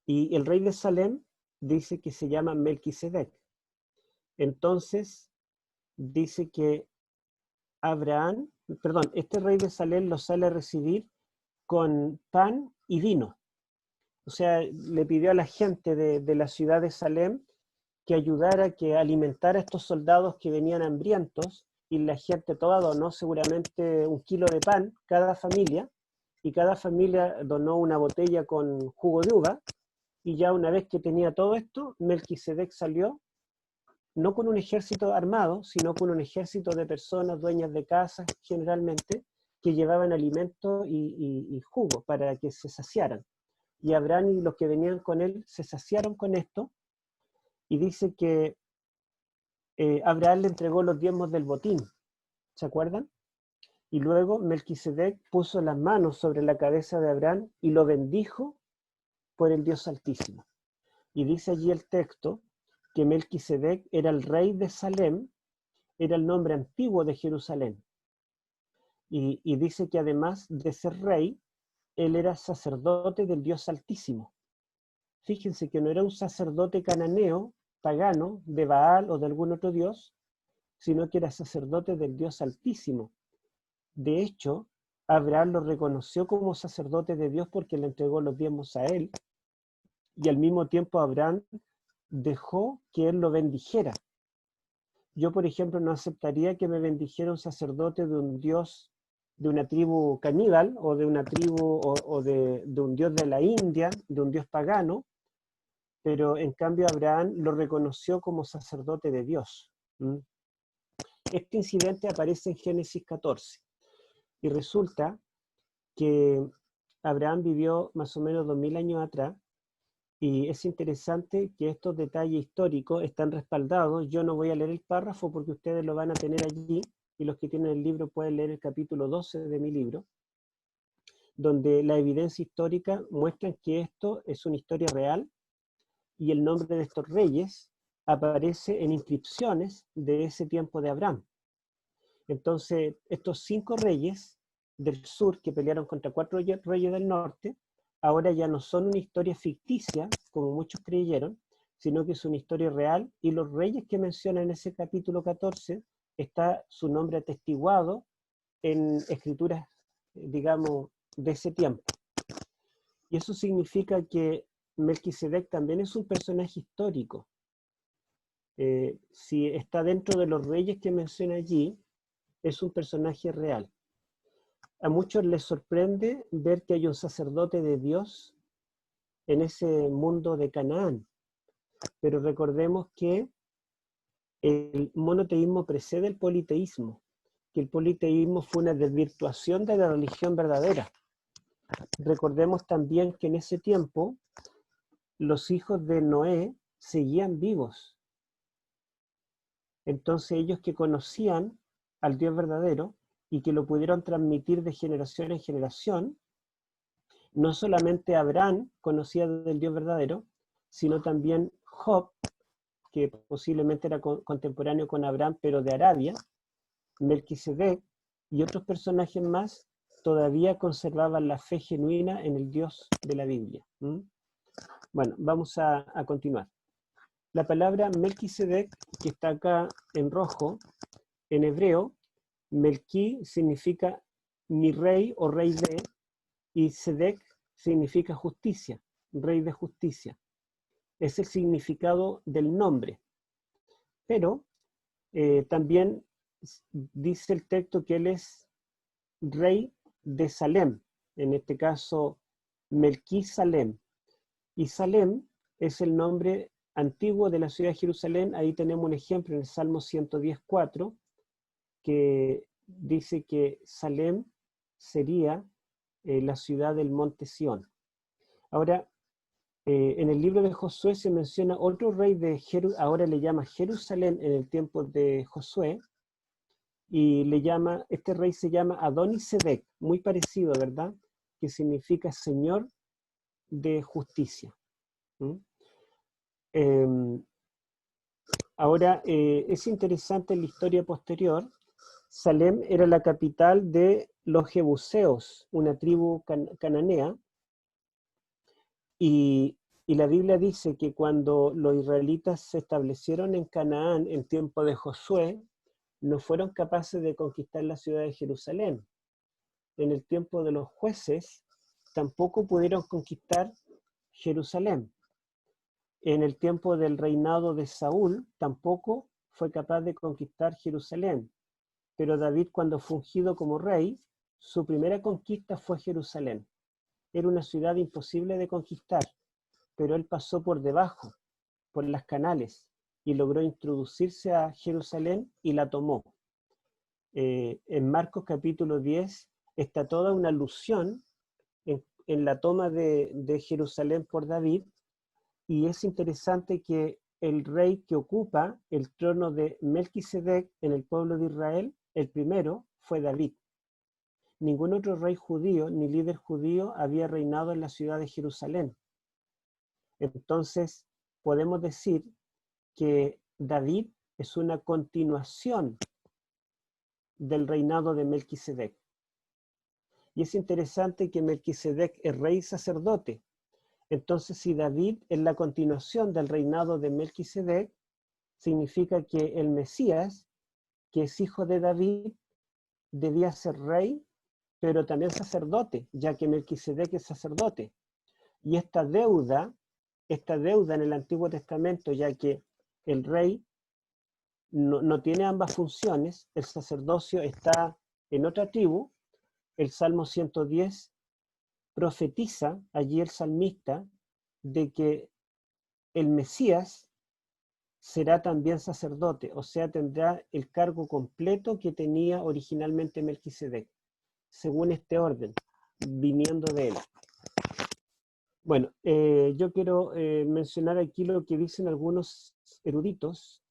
Y el rey de Salem dice que se llama Melquisedec. Entonces, dice que este rey de Salem lo sale a recibir con pan y vino. O sea, le pidió a la gente de la ciudad de Salem que ayudara, que alimentara a estos soldados que venían hambrientos, y la gente toda donó seguramente 1 kilo de pan, cada familia, y cada familia donó una botella con jugo de uva, y ya una vez que tenía todo esto, Melquisedec salió, no con un ejército armado, sino con un ejército de personas, dueñas de casas generalmente, que llevaban alimentos y jugo para que se saciaran. Y Abraham y los que venían con él se saciaron con esto, y dice que Abraham le entregó los diezmos del botín, ¿se acuerdan? Y luego Melquisedec puso las manos sobre la cabeza de Abraham y lo bendijo por el Dios Altísimo. Y dice allí el texto que Melquisedec era el rey de Salem, era el nombre antiguo de Jerusalén. Y dice que además de ser rey, él era sacerdote del Dios Altísimo. Fíjense que no era un sacerdote cananeo, pagano, de Baal o de algún otro dios, sino que era sacerdote del Dios Altísimo. De hecho, Abraham lo reconoció como sacerdote de Dios porque le entregó los diezmos a él, y al mismo tiempo Abraham dejó que él lo bendijera. Yo, por ejemplo, no aceptaría que me bendijera un sacerdote de un dios, de una tribu caníbal, o de una tribu, o de un dios de la India, de un dios pagano, pero en cambio Abraham lo reconoció como sacerdote de Dios. Este incidente aparece en Génesis 14, y resulta que Abraham vivió más o menos 2000 años atrás, y es interesante que estos detalles históricos están respaldados. Yo no voy a leer el párrafo porque ustedes lo van a tener allí, y los que tienen el libro pueden leer el capítulo 12 de mi libro, donde la evidencia histórica muestra que esto es una historia real, y el nombre de estos reyes aparece en inscripciones de ese tiempo de Abraham. Entonces, estos 5 reyes del sur que pelearon contra 4 reyes del norte, ahora ya no son una historia ficticia, como muchos creyeron, sino que es una historia real, y los reyes que menciona en ese capítulo 14, está su nombre atestiguado en escrituras, digamos, de ese tiempo. Y eso significa que Melquisedec también es un personaje histórico. Si está dentro de los reyes que menciona allí, es un personaje real. A muchos les sorprende ver que hay un sacerdote de Dios en ese mundo de Canaán, pero recordemos que el monoteísmo precede el politeísmo, que el politeísmo fue una desvirtuación de la religión verdadera. Recordemos también que en ese tiempo los hijos de Noé seguían vivos. Entonces ellos que conocían al Dios verdadero y que lo pudieron transmitir de generación en generación, no solamente Abraham conocía del Dios verdadero, sino también Job, que posiblemente era contemporáneo con Abraham, pero de Arabia, Melquisedec y otros personajes más todavía conservaban la fe genuina en el Dios de la Biblia. Bueno, vamos a continuar. La palabra Melquisedec, que está acá en rojo, en hebreo, Melqui significa mi rey o rey de, y Sedec significa justicia, rey de justicia. Es el significado del nombre. Pero también dice el texto que él es rey de Salem, en este caso Melquí Salem. Y Salem es el nombre antiguo de la ciudad de Jerusalén. Ahí tenemos un ejemplo en el Salmo 110:4, que dice que Salem sería la ciudad del monte Sión. Ahora, en el libro de Josué se menciona otro rey de Jerusalén, ahora le llama Jerusalén en el tiempo de Josué, y este rey se llama Adonisedec, muy parecido, ¿verdad? Que significa Señor de justicia. ¿Mm? Ahora, es interesante en la historia posterior, Salem era la capital de los jebuseos, una tribu cananea, y la Biblia dice que cuando los israelitas se establecieron en Canaán en tiempo de Josué, no fueron capaces de conquistar la ciudad de Jerusalén. En el tiempo de los jueces, tampoco pudieron conquistar Jerusalén. En el tiempo del reinado de Saúl, tampoco fue capaz de conquistar Jerusalén. Pero David, cuando fue ungido como rey, su primera conquista fue Jerusalén. Era una ciudad imposible de conquistar, pero él pasó por debajo, por las canales, y logró introducirse a Jerusalén y la tomó. En Marcos capítulo 10 está toda una alusión en la toma de Jerusalén por David, y es interesante que el rey que ocupa el trono de Melquisedec en el pueblo de Israel, el primero, fue David. Ningún otro rey judío ni líder judío había reinado en la ciudad de Jerusalén. Entonces, podemos decir que David es una continuación del reinado de Melquisedec. Y es interesante que Melquisedec es rey y sacerdote. Entonces, si David es la continuación del reinado de Melquisedec, significa que el Mesías, que es hijo de David, debía ser rey, pero también sacerdote, ya que Melquisedec es sacerdote. Y esta deuda en el Antiguo Testamento, ya que el rey no tiene ambas funciones, el sacerdocio está en otra tribu. El Salmo 110 profetiza allí el salmista de que el Mesías será también sacerdote, o sea, tendrá el cargo completo que tenía originalmente Melquisedec, según este orden, viniendo de él. Bueno, yo quiero mencionar aquí lo que dicen algunos eruditos.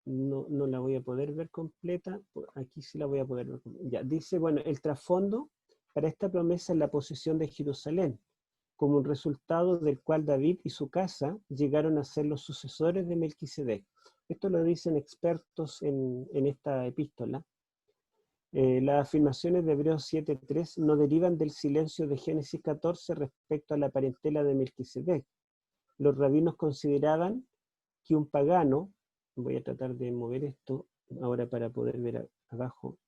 No la voy a poder ver completa, aquí sí la voy a poder ver completa. Ya, dice, bueno, el trasfondo para esta promesa es la posesión de Jerusalén, como un resultado del cual David y su casa llegaron a ser los sucesores de Melquisedec. Esto lo dicen expertos en esta epístola. Las afirmaciones de Hebreos 7:3 no derivan del silencio de Génesis 14 respecto a la parentela de Melquisedec. Los rabinos consideraban que un pagano, voy a tratar de mover esto ahora para poder ver abajo,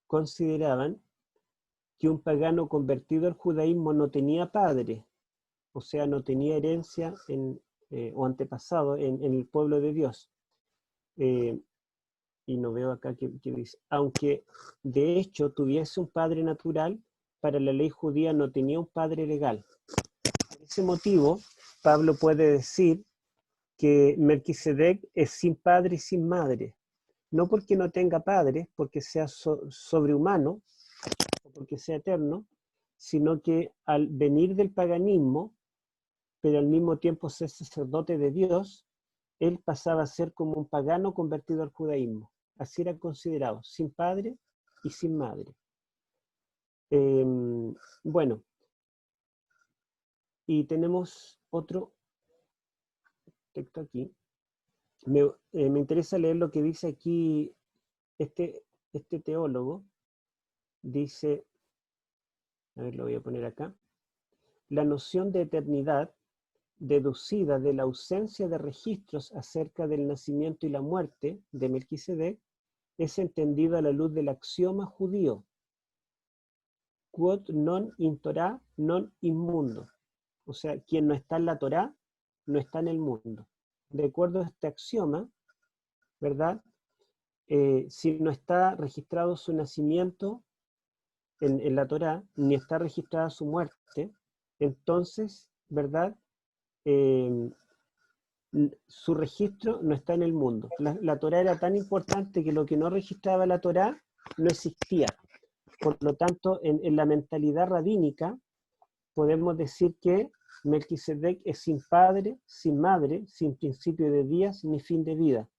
consideraban que un pagano convertido al judaísmo no tenía padre, o sea, no tenía herencia o antepasado en el pueblo de Dios. Y no veo acá que dice, aunque de hecho tuviese un padre natural, para la ley judía no tenía un padre legal. Por ese motivo, Pablo puede decir que Melquisedec es sin padre y sin madre, no porque no tenga padre, porque sea sobrehumano, o porque sea eterno, sino que al venir del paganismo, pero al mismo tiempo ser sacerdote de Dios, él pasaba a ser como un pagano convertido al judaísmo. Así era considerado, sin padre y sin madre. Bueno, y tenemos otro texto aquí. Me interesa leer lo que dice aquí este teólogo, dice, a ver, lo voy a poner acá, la noción de eternidad deducida de la ausencia de registros acerca del nacimiento y la muerte de Melquisedec es entendida a la luz del axioma judío, quod non in Torah non in mundo. O sea, quien no está en la Torá no está en el mundo. De acuerdo a este axioma, ¿verdad? Si no está registrado su nacimiento en la Torá, ni está registrada su muerte, entonces, ¿verdad? Su registro no está en el mundo. La Torá era tan importante que lo que no registraba la Torá no existía. Por lo tanto, en la mentalidad rabínica, podemos decir que Melquisedec es sin padre, sin madre, sin principio de días ni fin de vida,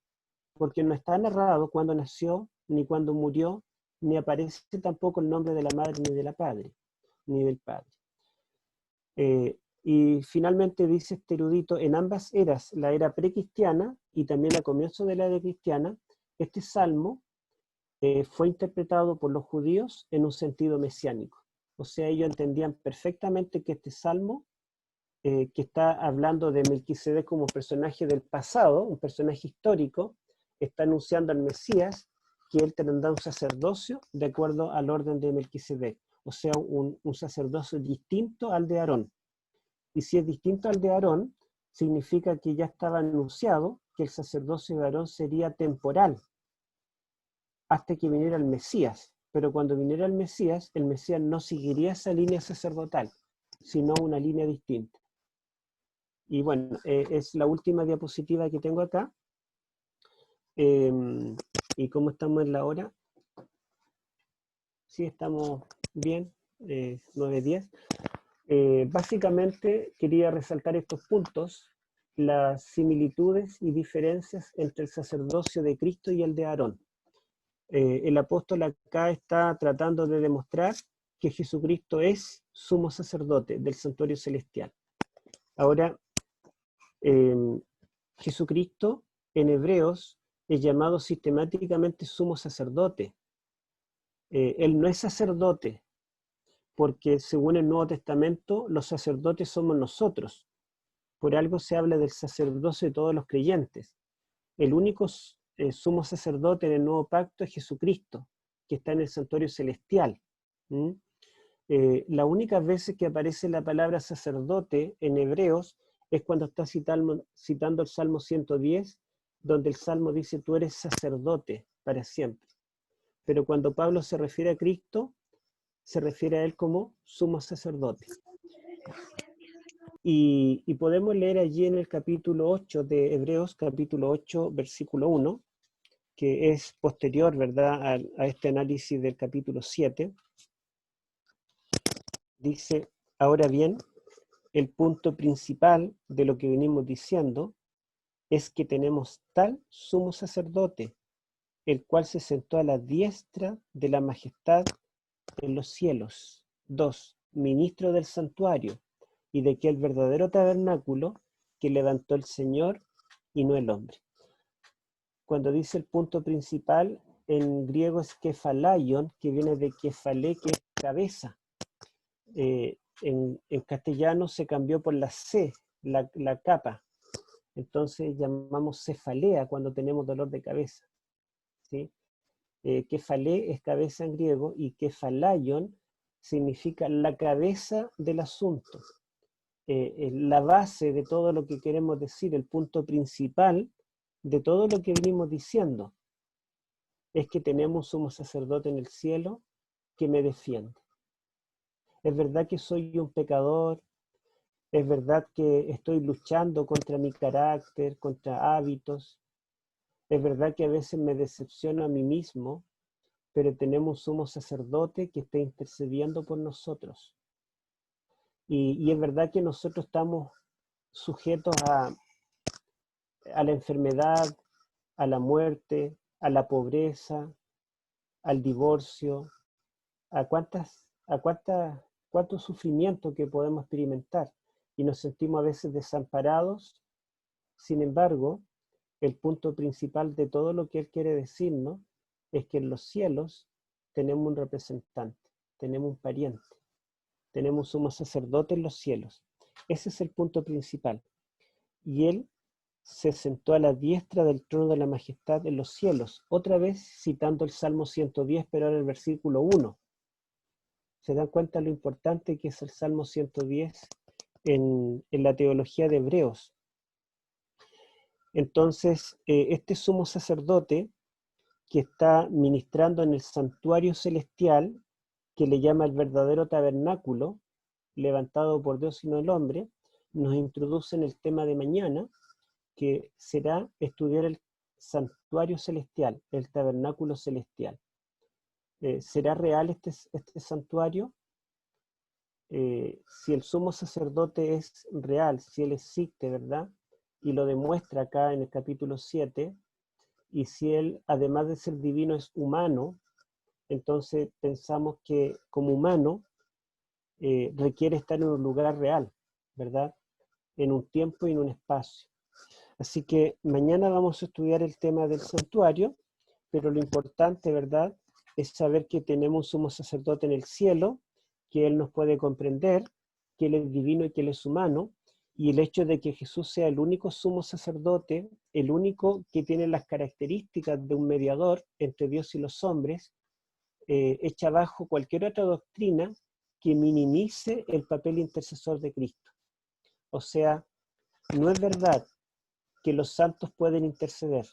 porque no está narrado cuándo nació, ni cuándo murió, ni aparece tampoco el nombre de la madre ni de la padre, ni del padre. Y finalmente dice este erudito, en ambas eras, la era precristiana y también a comienzo de la era cristiana, este salmo fue interpretado por los judíos en un sentido mesiánico. O sea, ellos entendían perfectamente que este salmo, que está hablando de Melquisedec como personaje del pasado, un personaje histórico, está anunciando al Mesías que él tendrá un sacerdocio de acuerdo al orden de Melquisedec, o sea, un sacerdocio distinto al de Aarón. Y si es distinto al de Aarón, significa que ya estaba anunciado que el sacerdocio de Aarón sería temporal, hasta que viniera el Mesías. Pero cuando viniera el Mesías no seguiría esa línea sacerdotal, sino una línea distinta. Y bueno, es la última diapositiva que tengo acá. ¿Y cómo estamos en la hora? Sí, estamos bien, 9:10. Básicamente quería resaltar estos puntos, las similitudes y diferencias entre el sacerdocio de Cristo y el de Aarón. El apóstol acá está tratando de demostrar que Jesucristo es sumo sacerdote del santuario celestial. Ahora, Jesucristo en Hebreos es llamado sistemáticamente sumo sacerdote. Él no es sacerdote, porque según el Nuevo Testamento, los sacerdotes somos nosotros. Por algo se habla del sacerdocio de todos los creyentes. El único sumo sacerdote en el Nuevo Pacto es Jesucristo, que está en el santuario celestial. La única vez que aparece la palabra sacerdote en Hebreos es cuando está citando el Salmo 110, donde el Salmo dice, tú eres sacerdote para siempre. Pero cuando Pablo se refiere a Cristo, se refiere a él como sumo sacerdote. Y podemos leer allí en el capítulo 8 de Hebreos, capítulo 8, versículo 1, que es posterior, ¿verdad?, a este análisis del capítulo 7. Dice, ahora bien, el punto principal de lo que venimos diciendo es que tenemos tal sumo sacerdote, el cual se sentó a la diestra de la majestad en los cielos. 2. Ministro del santuario y de aquel verdadero tabernáculo que levantó el Señor y no el hombre. Cuando dice el punto principal, en griego es kefalaion, que viene de kefalé, que es cabeza. En castellano se cambió por la C, la capa. Entonces llamamos cefalea cuando tenemos dolor de cabeza, ¿sí? Kefalé es cabeza en griego y kefalaion significa la cabeza del asunto, la base de todo lo que queremos decir, el punto principal de todo lo que venimos diciendo, es que tenemos un sumo sacerdote en el cielo que me defiende. Es verdad que soy un pecador, es verdad que estoy luchando contra mi carácter, contra hábitos, es verdad que a veces me decepciono a mí mismo, pero tenemos un sumo sacerdote que está intercediendo por nosotros. Y es verdad que nosotros estamos sujetos a la enfermedad, a la muerte, a la pobreza, al divorcio, a cuánto sufrimiento que podemos experimentar y nos sentimos a veces desamparados. Sin embargo, el punto principal de todo lo que Él quiere decirnos es que en los cielos tenemos un representante, tenemos un pariente, tenemos un sumo sacerdote en los cielos. Ese es el punto principal. Y él se sentó a la diestra del trono de la majestad en los cielos, otra vez citando el Salmo 110, pero ahora el versículo 1. ¿Se dan cuenta lo importante que es el Salmo 110 en la teología de Hebreos? Entonces, este sumo sacerdote que está ministrando en el santuario celestial, que le llama el verdadero tabernáculo, levantado por Dios y no el hombre, nos introduce en el tema de mañana, que será estudiar el santuario celestial, el tabernáculo celestial. ¿Será real este santuario? Si el sumo sacerdote es real, si él existe, ¿verdad? Y lo demuestra acá en el capítulo 7, y si él, además de ser divino, es humano, entonces pensamos que como humano requiere estar en un lugar real, ¿verdad? En un tiempo y en un espacio. Así que mañana vamos a estudiar el tema del santuario, pero lo importante, ¿verdad?, es saber que tenemos un sumo sacerdote en el cielo, que Él nos puede comprender, que Él es divino y que Él es humano, y el hecho de que Jesús sea el único sumo sacerdote, el único que tiene las características de un mediador entre Dios y los hombres, echa abajo cualquier otra doctrina que minimice el papel intercesor de Cristo. O sea, no es verdad que los santos pueden interceder.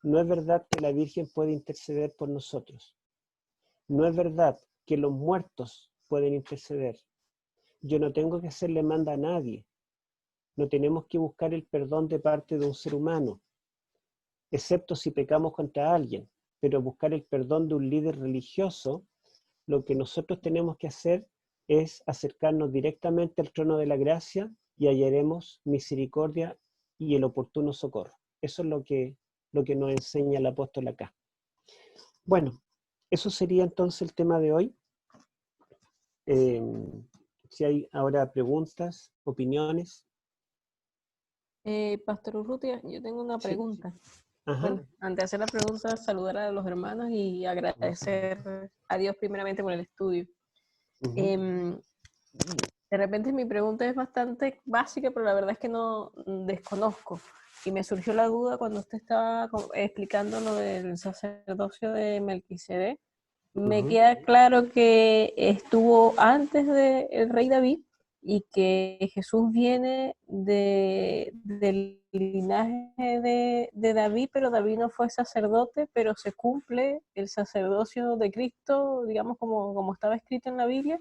No es verdad que la Virgen puede interceder por nosotros. No es verdad que los muertos pueden interceder. Yo no tengo que hacerle manda a nadie. No tenemos que buscar el perdón de parte de un ser humano, excepto si pecamos contra alguien. Pero buscar el perdón de un líder religioso, lo que nosotros tenemos que hacer es acercarnos directamente al trono de la gracia y hallaremos misericordia y el oportuno socorro. Eso es lo que nos enseña el apóstol acá. Bueno, eso sería entonces el tema de hoy. Si hay ahora preguntas, opiniones. Pastor Urrutia, yo tengo una Sí. pregunta. Ajá. Bueno, antes de hacer la pregunta, saludar a los hermanos y agradecer a Dios primeramente por el estudio. Uh-huh. De repente mi pregunta es bastante básica, pero la verdad es que no desconozco. Y me surgió la duda cuando usted estaba explicando lo del sacerdocio de Melquisedec. Me Uh-huh. queda claro que estuvo antes del rey David y que Jesús viene del linaje de David, pero David no fue sacerdote, pero se cumple el sacerdocio de Cristo, digamos como estaba escrito en la Biblia,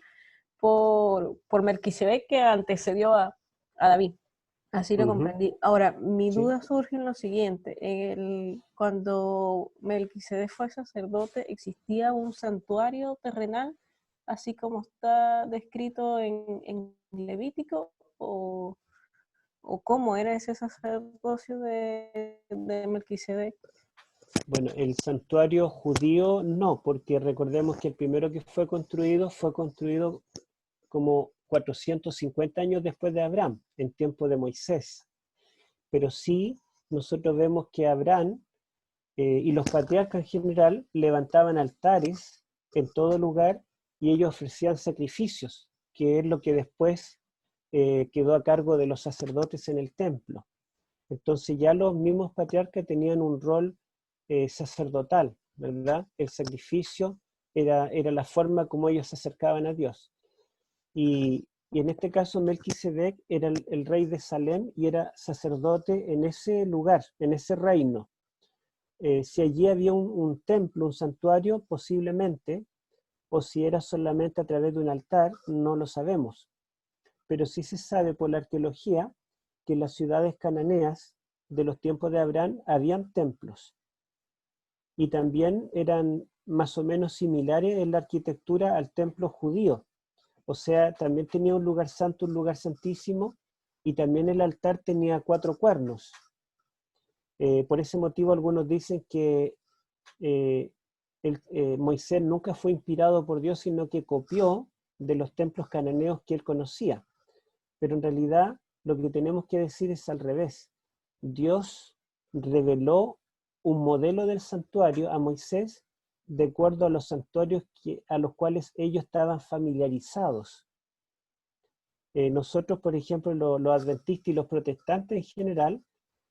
por Melquisedec, que antecedió a David. Así lo comprendí. Ahora, mi duda surge en lo siguiente. Cuando Melquisedec fue sacerdote, ¿existía un santuario terrenal, así como está descrito en Levítico? ¿O cómo era ese sacerdocio de Melquisedec? Bueno, el santuario judío no, porque recordemos que el primero que fue construido como 450 años después de Abraham, en tiempo de Moisés. Pero sí, nosotros vemos que Abraham y los patriarcas en general levantaban altares en todo lugar y ellos ofrecían sacrificios, que es lo que después quedó a cargo de los sacerdotes en el templo. Entonces ya los mismos patriarcas tenían un rol sacerdotal, ¿verdad? El sacrificio era la forma como ellos se acercaban a Dios. Y en este caso Melquisedec era el rey de Salem y era sacerdote en ese lugar, en ese reino. Si allí había un templo, un santuario, posiblemente, o si era solamente a través de un altar, no lo sabemos. Pero sí se sabe por la arqueología que en las ciudades cananeas de los tiempos de Abraham habían templos. Y también eran más o menos similares en la arquitectura al templo judío. O sea, también tenía un lugar santo, un lugar santísimo, y también el altar tenía 4 cuernos. Por ese motivo algunos dicen que Moisés nunca fue inspirado por Dios, sino que copió de los templos cananeos que él conocía. Pero en realidad lo que tenemos que decir es al revés. Dios reveló un modelo del santuario a Moisés de acuerdo a los santuarios a los cuales ellos estaban familiarizados. Nosotros, por ejemplo, los adventistas y los protestantes en general,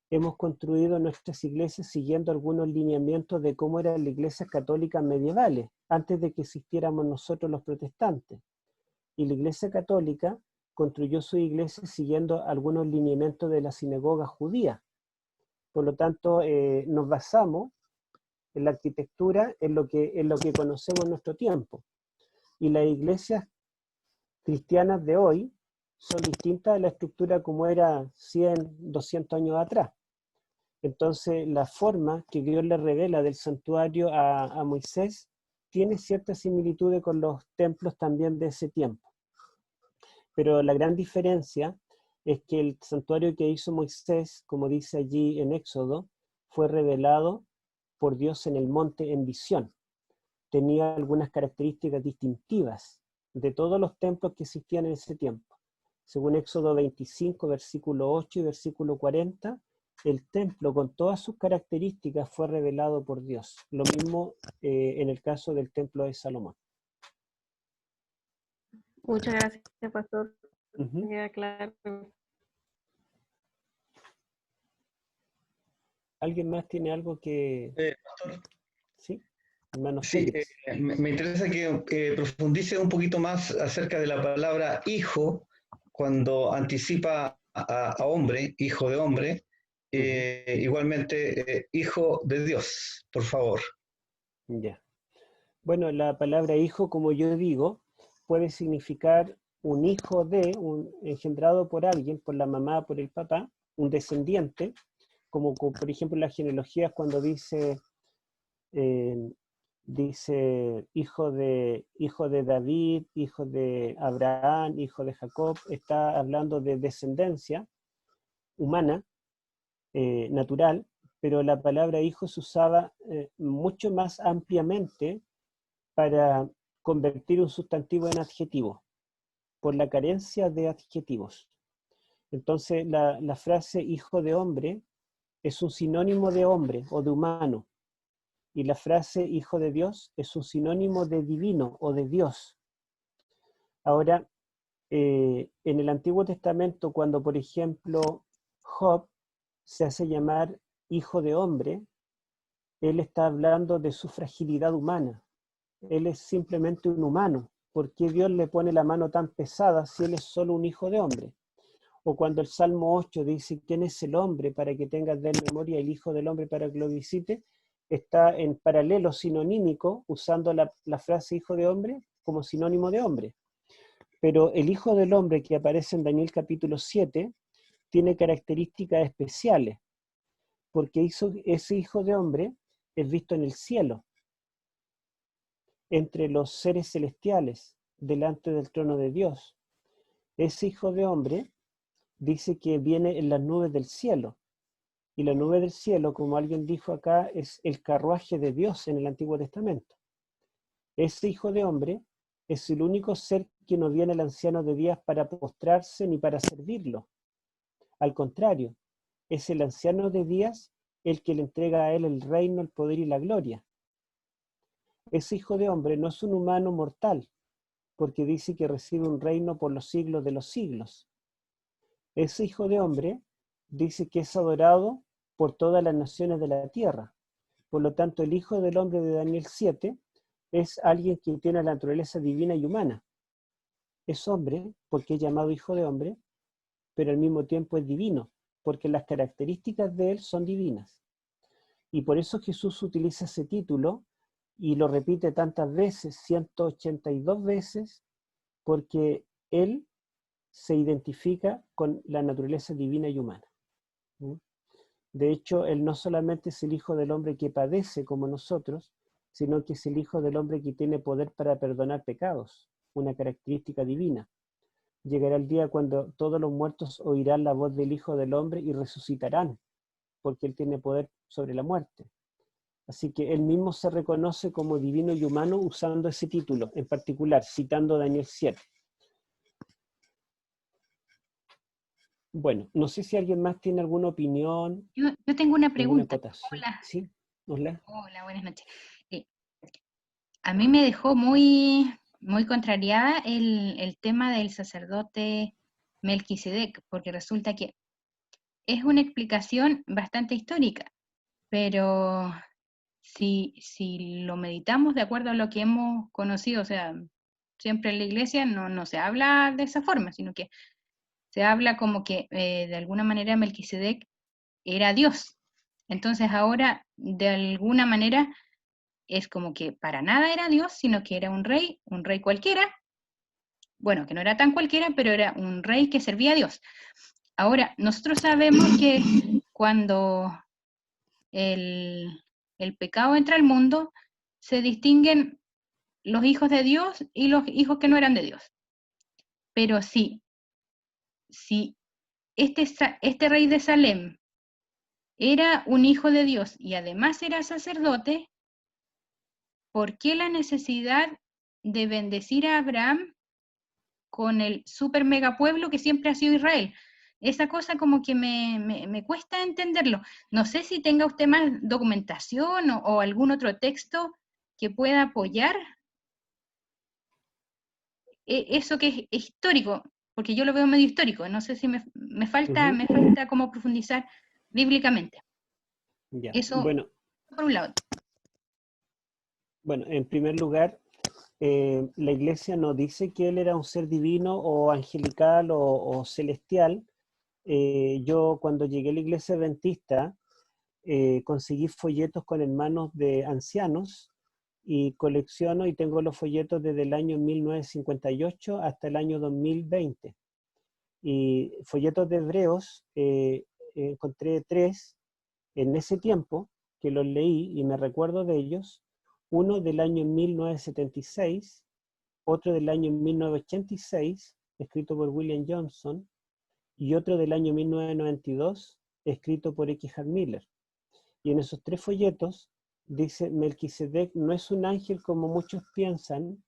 hemos construido nuestras iglesias siguiendo algunos lineamientos de cómo eran las iglesias católicas medievales, antes de que existiéramos nosotros los protestantes. Y la iglesia católica construyó su iglesia siguiendo algunos lineamientos de la sinagoga judía. Por lo tanto, nos basamos en la arquitectura, en lo que conocemos en nuestro tiempo. Y las iglesias cristianas de hoy son distintas a la estructura como era 100, 200 años atrás. Entonces, la forma que Dios le revela del santuario a Moisés tiene ciertas similitudes con los templos también de ese tiempo. Pero la gran diferencia es que el santuario que hizo Moisés, como dice allí en Éxodo, fue revelado por Dios en el monte en visión. Tenía algunas características distintivas de todos los templos que existían en ese tiempo. Según Éxodo 25, versículo 8 y versículo 40, el templo con todas sus características fue revelado por Dios. Lo mismo en el caso del templo de Salomón. Muchas gracias, pastor. Uh-huh. Me queda claro. ¿Alguien más tiene algo que...? Pastor. Sí, hermano Sí, Félix. me interesa que profundice un poquito más acerca de la palabra hijo, cuando anticipa a hombre, hijo de hombre, igualmente hijo de Dios, por favor. Ya. Bueno, la palabra hijo, como yo digo, puede significar un hijo de, un engendrado por alguien, por la mamá, por el papá, un descendiente, como por ejemplo en las genealogías cuando dice hijo de David, hijo de Abraham, hijo de Jacob, está hablando de descendencia humana, natural, pero la palabra hijo se usaba mucho más ampliamente para convertir un sustantivo en adjetivo, por la carencia de adjetivos. Entonces la frase hijo de hombre es un sinónimo de hombre o de humano, y la frase hijo de Dios es un sinónimo de divino o de Dios. Ahora, en el Antiguo Testamento, cuando por ejemplo Job se hace llamar hijo de hombre, él está hablando de su fragilidad humana. Él es simplemente un humano. ¿Por qué Dios le pone la mano tan pesada si él es solo un hijo de hombre? O cuando el Salmo 8 dice, ¿quién es el hombre para que tengas de él memoria, el hijo del hombre para que lo visite? Está en paralelo sinonímico, usando la frase hijo de hombre como sinónimo de hombre. Pero el hijo del hombre que aparece en Daniel capítulo 7 tiene características especiales, porque ese hijo de hombre es visto en el cielo, entre los seres celestiales, delante del trono de Dios. Ese hijo de hombre dice que viene en las nubes del cielo. Y la nube del cielo, como alguien dijo acá, es el carruaje de Dios en el Antiguo Testamento. Ese hijo de hombre es el único ser que no viene al anciano de días para postrarse ni para servirlo. Al contrario, es el anciano de días el que le entrega a él el reino, el poder y la gloria. Ese hijo de hombre no es un humano mortal, porque dice que recibe un reino por los siglos de los siglos. Ese hijo de hombre dice que es adorado por todas las naciones de la tierra. Por lo tanto, el hijo del hombre de Daniel 7 es alguien que tiene la naturaleza divina y humana. Es hombre porque es llamado hijo de hombre, pero al mismo tiempo es divino, porque las características de él son divinas. Y por eso Jesús utiliza ese título y lo repite tantas veces, 182 veces, porque él se identifica con la naturaleza divina y humana. De hecho, él no solamente es el hijo del hombre que padece como nosotros, sino que es el hijo del hombre que tiene poder para perdonar pecados, una característica divina. Llegará el día cuando todos los muertos oirán la voz del Hijo del Hombre y resucitarán, porque él tiene poder sobre la muerte. Así que él mismo se reconoce como divino y humano usando ese título, en particular, citando Daniel 7. Bueno, no sé si alguien más tiene alguna opinión. Yo tengo una alguna pregunta. acotación. Hola. Sí, hola. Hola, buenas noches. a mí me dejó muy, muy contrariada el tema del sacerdote Melquisedec, porque resulta que es una explicación bastante histórica, pero si lo meditamos de acuerdo a lo que hemos conocido, o sea, siempre en la iglesia no se habla de esa forma, sino que se habla como que de alguna manera Melquisedec era Dios. Entonces ahora, de alguna manera, es como que para nada era Dios, sino que era un rey cualquiera, bueno, que no era tan cualquiera, pero era un rey que servía a Dios. Ahora, nosotros sabemos que cuando el pecado entra al mundo, se distinguen los hijos de Dios y los hijos que no eran de Dios. Pero si este rey de Salem era un hijo de Dios y además era sacerdote, ¿por qué la necesidad de bendecir a Abraham con el super mega pueblo que siempre ha sido Israel? Esa cosa como que me cuesta entenderlo. No sé si tenga usted más documentación o algún otro texto que pueda apoyar eso que es histórico, porque yo lo veo medio histórico. No sé si me falta como profundizar bíblicamente. Ya. Eso por un lado. Bueno, en primer lugar, la iglesia no dice que él era un ser divino o angelical o celestial. Yo cuando llegué a la iglesia adventista conseguí folletos con hermanos de ancianos y colecciono y tengo los folletos desde el año 1958 hasta el año 2020. Y folletos de Hebreos, encontré 3 en ese tiempo que los leí y me recuerdo de ellos. Uno del año 1976, otro del año 1986, escrito por William Johnson, y otro del año 1992, escrito por X. Hart Miller. Y en esos 3 folletos dice: Melquisedec no es un ángel como muchos piensan,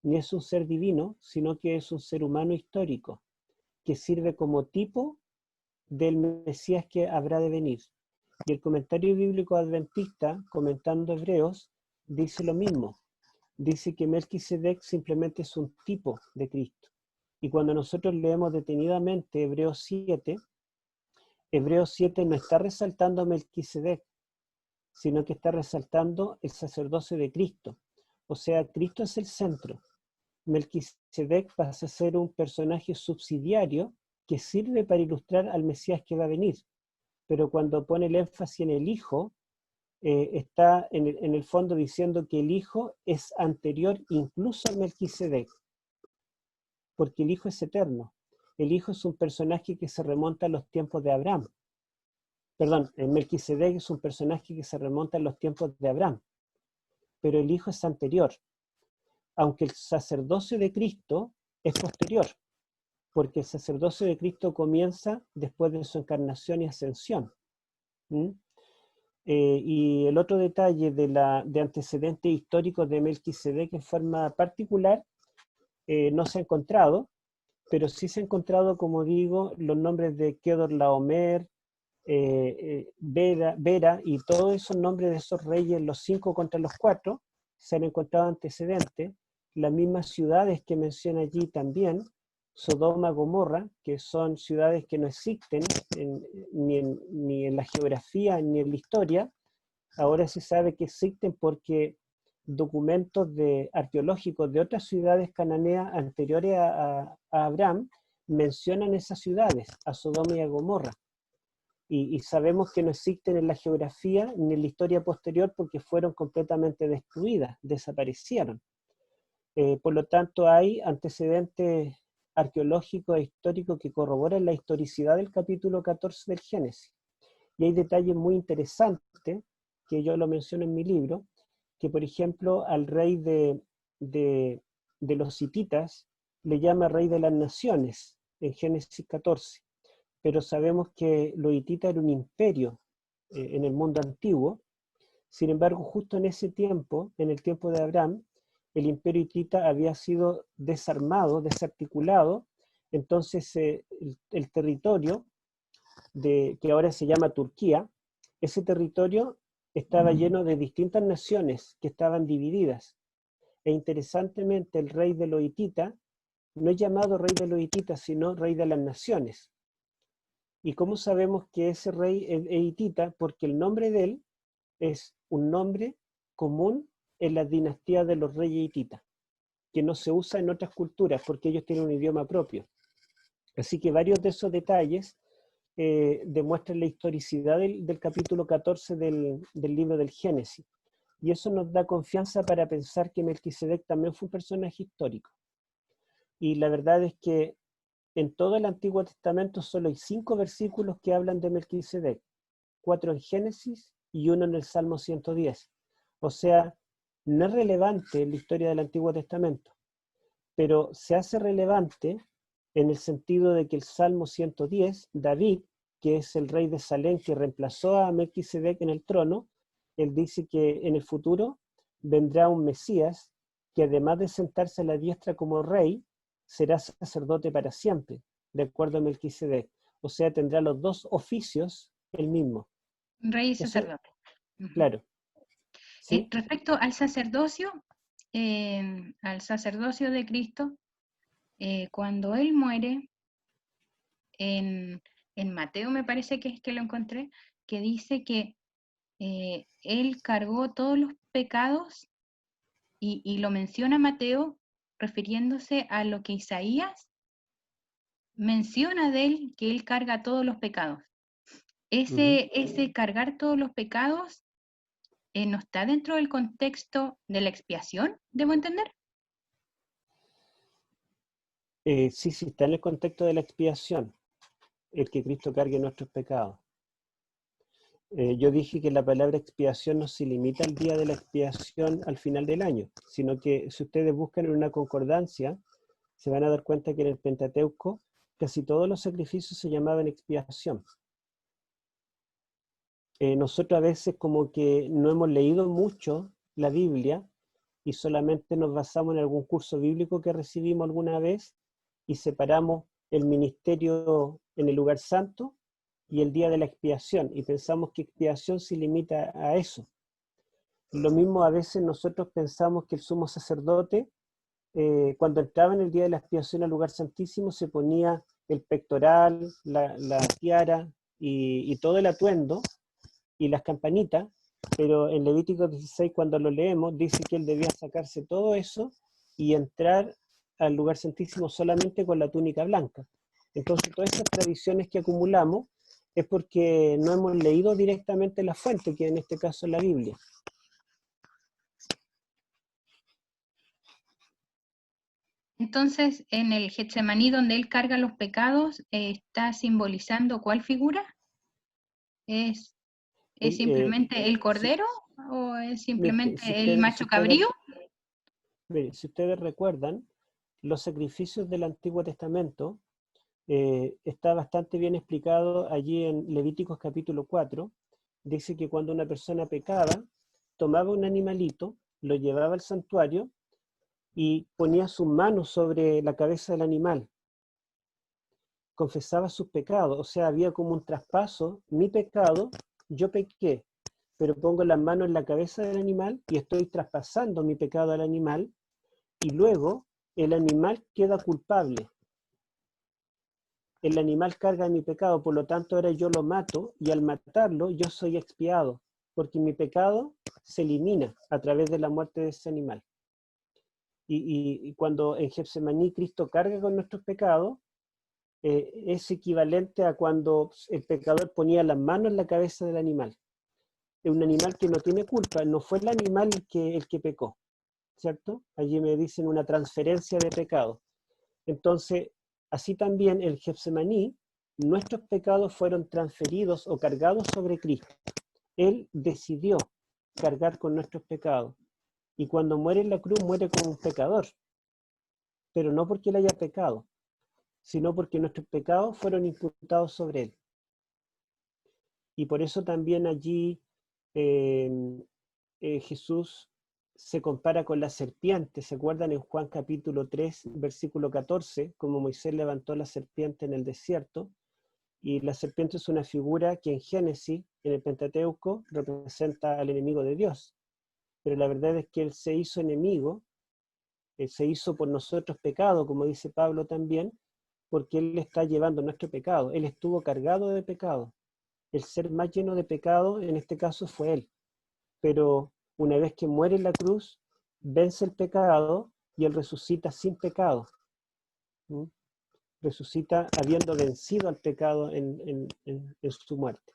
ni es un ser divino, sino que es un ser humano histórico, que sirve como tipo del Mesías que habrá de venir. Y el comentario bíblico adventista, comentando Hebreos, dice lo mismo. Dice que Melquisedec simplemente es un tipo de Cristo. Y cuando nosotros leemos detenidamente Hebreos 7 no está resaltando a Melquisedec, sino que está resaltando el sacerdocio de Cristo. O sea, Cristo es el centro. Melquisedec pasa a ser un personaje subsidiario que sirve para ilustrar al Mesías que va a venir. Pero cuando pone el énfasis en el Hijo, está en el fondo diciendo que el Hijo es anterior incluso a Melquisedec, porque el Hijo es eterno. El Hijo es un personaje que se remonta a los tiempos de Abraham. Perdón, Melquisedec es un personaje que se remonta a los tiempos de Abraham, pero el Hijo es anterior, aunque el sacerdocio de Cristo es posterior, porque el sacerdocio de Cristo comienza después de su encarnación y ascensión. Y el otro detalle de antecedentes históricos de Melquisedec en forma particular no se ha encontrado, pero sí se ha encontrado, como digo, los nombres de Kedorlaomer, Vera y todos esos nombres de esos reyes, los 5 contra los 4, se han encontrado antecedentes. Las mismas ciudades que menciona allí también, Sodoma, Gomorra, que son ciudades que no existen ni en la geografía ni en la historia, ahora se sabe que existen porque documentos arqueológicos de otras ciudades cananeas anteriores a Abraham mencionan esas ciudades, a Sodoma y a Gomorra. Y sabemos que no existen en la geografía ni en la historia posterior porque fueron completamente destruidas, desaparecieron. Por lo tanto, hay antecedentes arqueológicos e históricos que corroboran la historicidad del capítulo 14 del Génesis. Y hay detalles muy interesantes, que yo lo menciono en mi libro, que por ejemplo al rey de los hititas le llama rey de las naciones en Génesis 14. Pero sabemos que los hititas era un imperio en el mundo antiguo. Sin embargo, justo en ese tiempo, en el tiempo de Abraham, el imperio hitita había sido desarmado, desarticulado. Entonces el territorio que ahora se llama Turquía, ese territorio estaba lleno de distintas naciones que estaban divididas. E interesantemente, el rey de los hititas no es llamado rey de los hititas, sino rey de las naciones. ¿Y cómo sabemos que ese rey es hitita? Porque el nombre de él es un nombre común en la dinastía de los reyes hititas, que no se usa en otras culturas porque ellos tienen un idioma propio. Así que varios de esos detalles demuestran la historicidad del capítulo 14 del libro del Génesis. Y eso nos da confianza para pensar que Melquisedec también fue un personaje histórico. Y la verdad es que en todo el Antiguo Testamento solo hay 5 versículos que hablan de Melquisedec, 4 en Génesis y 1 en el Salmo 110. O sea, no es relevante en la historia del Antiguo Testamento, pero se hace relevante en el sentido de que el Salmo 110, David, que es el rey de Salem que reemplazó a Melquisedec en el trono, él dice que en el futuro vendrá un Mesías que además de sentarse a la diestra como rey, será sacerdote para siempre, de acuerdo a Melquisedec. O sea, tendrá los 2 oficios el mismo. Rey y Eso, sacerdote. Ujú. claro. ¿Sí? Respecto al sacerdocio de Cristo, cuando Él muere, en Mateo me parece que es que lo encontré, que dice que Él cargó todos los pecados y lo menciona Mateo refiriéndose a lo que Isaías menciona de Él, que Él carga todos los pecados. Ese cargar todos los pecados no está dentro del contexto de la expiación, ¿debo entender? Sí, está en el contexto de la expiación, el que Cristo cargue nuestros pecados. Yo dije que la palabra expiación no se limita al día de la expiación al final del año, sino que si ustedes buscan en una concordancia, se van a dar cuenta que en el Pentateuco casi todos los sacrificios se llamaban expiación. Nosotros a veces como que no hemos leído mucho la Biblia y solamente nos basamos en algún curso bíblico que recibimos alguna vez y separamos el ministerio en el lugar santo y el día de la expiación, y pensamos que expiación se limita a eso. Lo mismo a veces nosotros pensamos que el sumo sacerdote, cuando entraba en el día de la expiación al lugar santísimo, se ponía el pectoral, la tiara y todo el atuendo y las campanitas, pero en Levítico 16, cuando lo leemos, dice que él debía sacarse todo eso y entrar al lugar santísimo solamente con la túnica blanca. Entonces, todas esas tradiciones que acumulamos es porque no hemos leído directamente la fuente, que en este caso es la Biblia. Entonces, en el Getsemaní, donde Él carga los pecados, ¿está simbolizando cuál figura? ¿Es simplemente el cordero o es simplemente el macho cabrío? Si ustedes recuerdan, los sacrificios del Antiguo Testamento está bastante bien explicado allí en Levíticos capítulo 4. Dice que cuando una persona pecaba, tomaba un animalito, lo llevaba al santuario y ponía sus manos sobre la cabeza del animal. Confesaba sus pecados, o sea, había como un traspaso, mi pecado, yo pequé, pero pongo las manos en la cabeza del animal y estoy traspasando mi pecado al animal, y luego el animal queda culpable. El animal carga mi pecado, por lo tanto ahora yo lo mato, y al matarlo yo soy expiado, porque mi pecado se elimina a través de la muerte de ese animal. Y cuando en Getsemaní Cristo carga con nuestros pecados, es equivalente a cuando el pecador ponía las manos en la cabeza del animal. Es un animal que no tiene culpa, no fue el animal el que pecó, ¿cierto? Allí me dicen una transferencia de pecado. Entonces, así también en Getsemaní, nuestros pecados fueron transferidos o cargados sobre Cristo. Él decidió cargar con nuestros pecados. Y cuando muere en la cruz, muere como un pecador. Pero no porque él haya pecado, sino porque nuestros pecados fueron imputados sobre él. Y por eso también allí Jesús se compara con la serpiente. ¿Se acuerdan en Juan capítulo 3, versículo 14? Como Moisés levantó la serpiente en el desierto. Y la serpiente es una figura que en Génesis, en el Pentateuco, representa al enemigo de Dios. Pero la verdad es que él se hizo enemigo se hizo por nosotros pecado, como dice Pablo también, porque Él está llevando nuestro pecado. Él estuvo cargado de pecado. El ser más lleno de pecado, en este caso, fue Él. Pero una vez que muere en la cruz, vence el pecado y Él resucita sin pecado. ¿Mm? Resucita habiendo vencido al pecado en su muerte.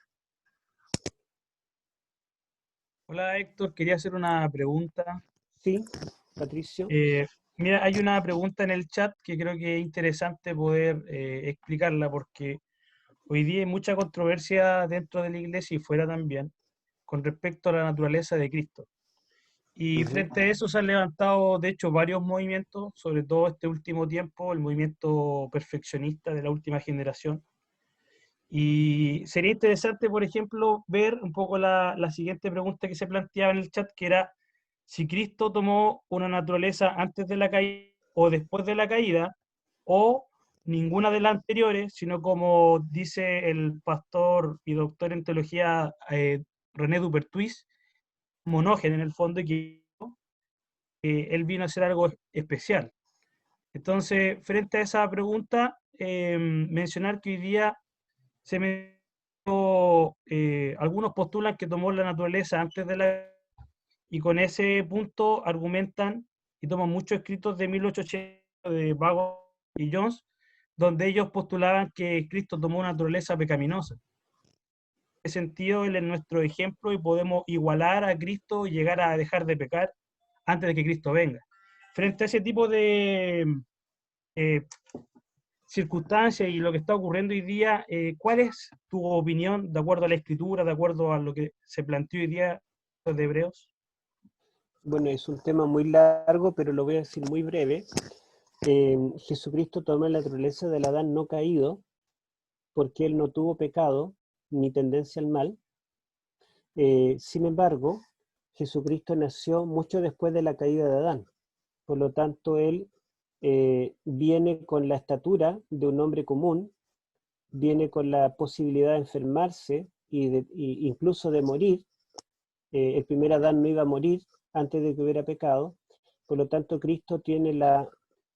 Hola Héctor, quería hacer una pregunta. Sí, Patricio. Mira, hay una pregunta en el chat que creo que es interesante poder explicarla porque hoy día hay mucha controversia dentro de la iglesia y fuera también con respecto a la naturaleza de Cristo. Y frente a eso se han levantado, de hecho, varios movimientos, sobre todo este último tiempo, el movimiento perfeccionista de la última generación. Y sería interesante, por ejemplo, ver un poco la siguiente pregunta que se planteaba en el chat, que era si Cristo tomó una naturaleza antes de la caída o después de la caída, o ninguna de las anteriores, sino como dice el pastor y doctor en teología René Dupertuis, monógeno en el fondo, y que él vino a hacer algo especial. Entonces, frente a esa pregunta, mencionar que hoy día algunos postulan que tomó la naturaleza antes de la... Y con ese punto argumentan y toman muchos escritos de 1880 de Vago y Jones, donde ellos postulaban que Cristo tomó una naturaleza pecaminosa. En ese sentido, Él es nuestro ejemplo y podemos igualar a Cristo y llegar a dejar de pecar antes de que Cristo venga. Frente a ese tipo de circunstancias y lo que está ocurriendo hoy día, ¿cuál es tu opinión de acuerdo a la Escritura, de acuerdo a lo que se planteó hoy día de Hebreos? Bueno, es un tema muy largo, pero lo voy a decir muy breve. Jesucristo toma la naturaleza del Adán no caído, porque Él no tuvo pecado ni tendencia al mal. Sin embargo, Jesucristo nació mucho después de la caída de Adán. Por lo tanto, Él viene con la estatura de un hombre común, viene con la posibilidad de enfermarse y incluso de morir. El primer Adán no iba a morir antes de que hubiera pecado. Por lo tanto, Cristo tiene la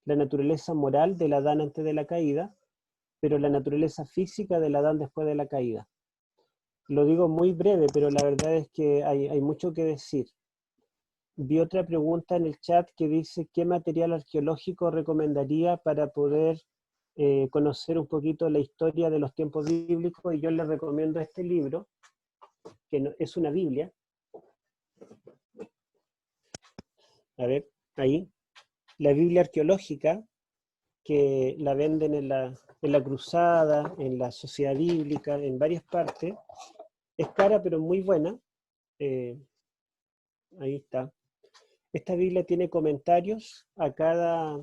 naturaleza moral del Adán antes de la caída, pero la naturaleza física del Adán después de la caída. Lo digo muy breve, pero la verdad es que hay mucho que decir. Vi otra pregunta en el chat que dice ¿qué material arqueológico recomendaría para poder conocer un poquito la historia de los tiempos bíblicos? Y yo les recomiendo este libro, que es una Biblia. A ver, ahí. La Biblia arqueológica, que la venden en la Cruzada, en la Sociedad Bíblica, en varias partes. Es cara, pero muy buena. Ahí está. Esta Biblia tiene comentarios a cada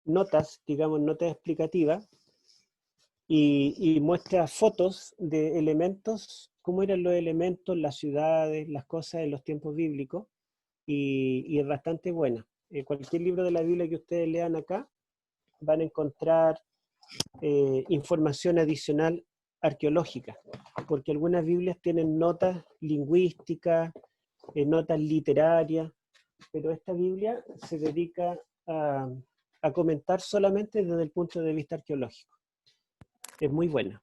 notas, digamos, notas explicativas, y muestra fotos de elementos, cómo eran los elementos, las ciudades, las cosas en los tiempos bíblicos, y es bastante buena. Cualquier libro de la Biblia que ustedes lean acá, van a encontrar información adicional arqueológica, porque algunas Biblias tienen notas lingüísticas, notas literarias, pero esta Biblia se dedica a comentar solamente desde el punto de vista arqueológico. Es muy buena.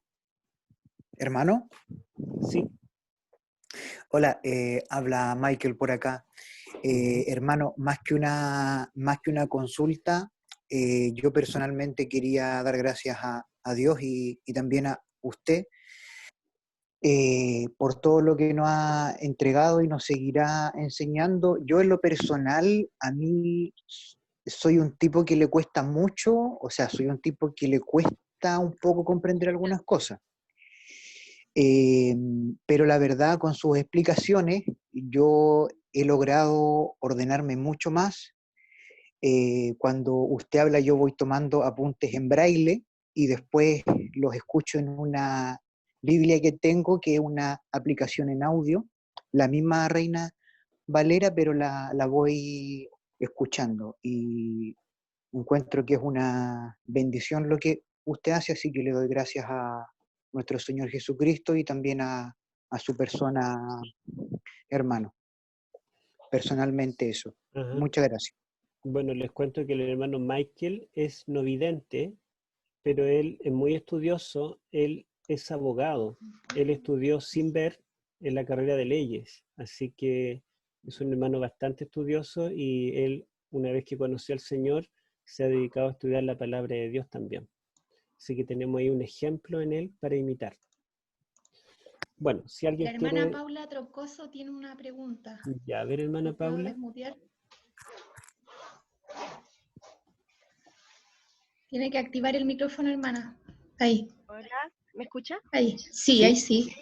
Hermano. Sí. Hola, habla Michael por acá. Hermano, más que una consulta, yo personalmente quería dar gracias a Dios y también a usted por todo lo que nos ha entregado y nos seguirá enseñando. Yo en lo personal, a mí soy un tipo que le cuesta mucho, o sea, soy un tipo que le cuesta un poco comprender algunas cosas. Pero la verdad, con sus explicaciones, yo he logrado ordenarme mucho más. Cuando usted habla, yo voy tomando apuntes en braille y después los escucho en una Biblia que tengo, que es una aplicación en audio, la misma Reina Valera, pero la voy escuchando. Y encuentro que es una bendición lo que usted hace, así que le doy gracias a nuestro Señor Jesucristo y también a su persona, hermano. Personalmente eso. Ajá. Muchas gracias. Bueno, les cuento que el hermano Michael es no vidente, pero él es muy estudioso, él es abogado, él estudió sin ver en la carrera de leyes, así que es un hermano bastante estudioso y él, una vez que conoció al Señor, se ha dedicado a estudiar la palabra de Dios también. Así que tenemos ahí un ejemplo en él para imitar. Bueno, si La alguien hermana quiere... Paula Troncoso tiene una pregunta. Ya, a ver, hermana ¿Lo puedo Paula. desmutear? Tiene que activar el micrófono, hermana. Ahí, Hola, ¿me escucha? ahí. Sí, ahí sí.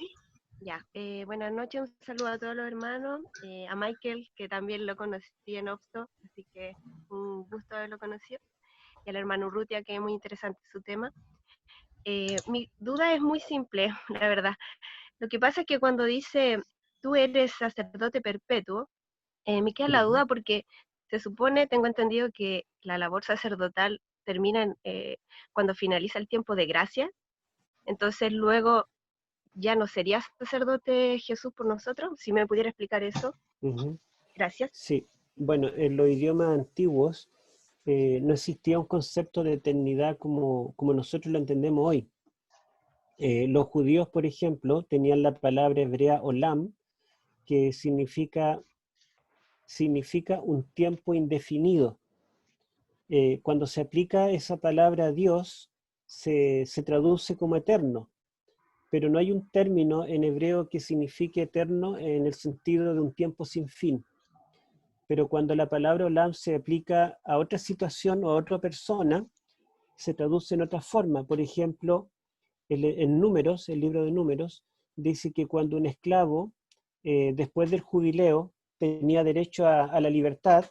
Ya, buenas noches, un saludo a todos los hermanos, a Michael, que también lo conocí en Opso, así que un gusto haberlo conocido, y al hermano Urrutia, que es muy interesante su tema. Mi duda es muy simple, la verdad. Lo que pasa es que cuando dice, tú eres sacerdote perpetuo, me queda la duda porque se supone, tengo entendido que la labor sacerdotal termina cuando finaliza el tiempo de gracia, entonces luego ya no sería sacerdote Jesús por nosotros. Si me pudiera explicar eso. Gracias. Sí, bueno, en los idiomas antiguos no existía un concepto de eternidad como nosotros lo entendemos hoy. Los judíos, por ejemplo, tenían la palabra hebrea olam, que significa un tiempo indefinido. Cuando se aplica esa palabra a Dios, se traduce como eterno, pero no hay un término en hebreo que signifique eterno en el sentido de un tiempo sin fin. Pero cuando la palabra olam se aplica a otra situación o a otra persona, se traduce en otra forma. Por ejemplo, en Números, el libro de Números, dice que cuando un esclavo, después del jubileo, tenía derecho a la libertad,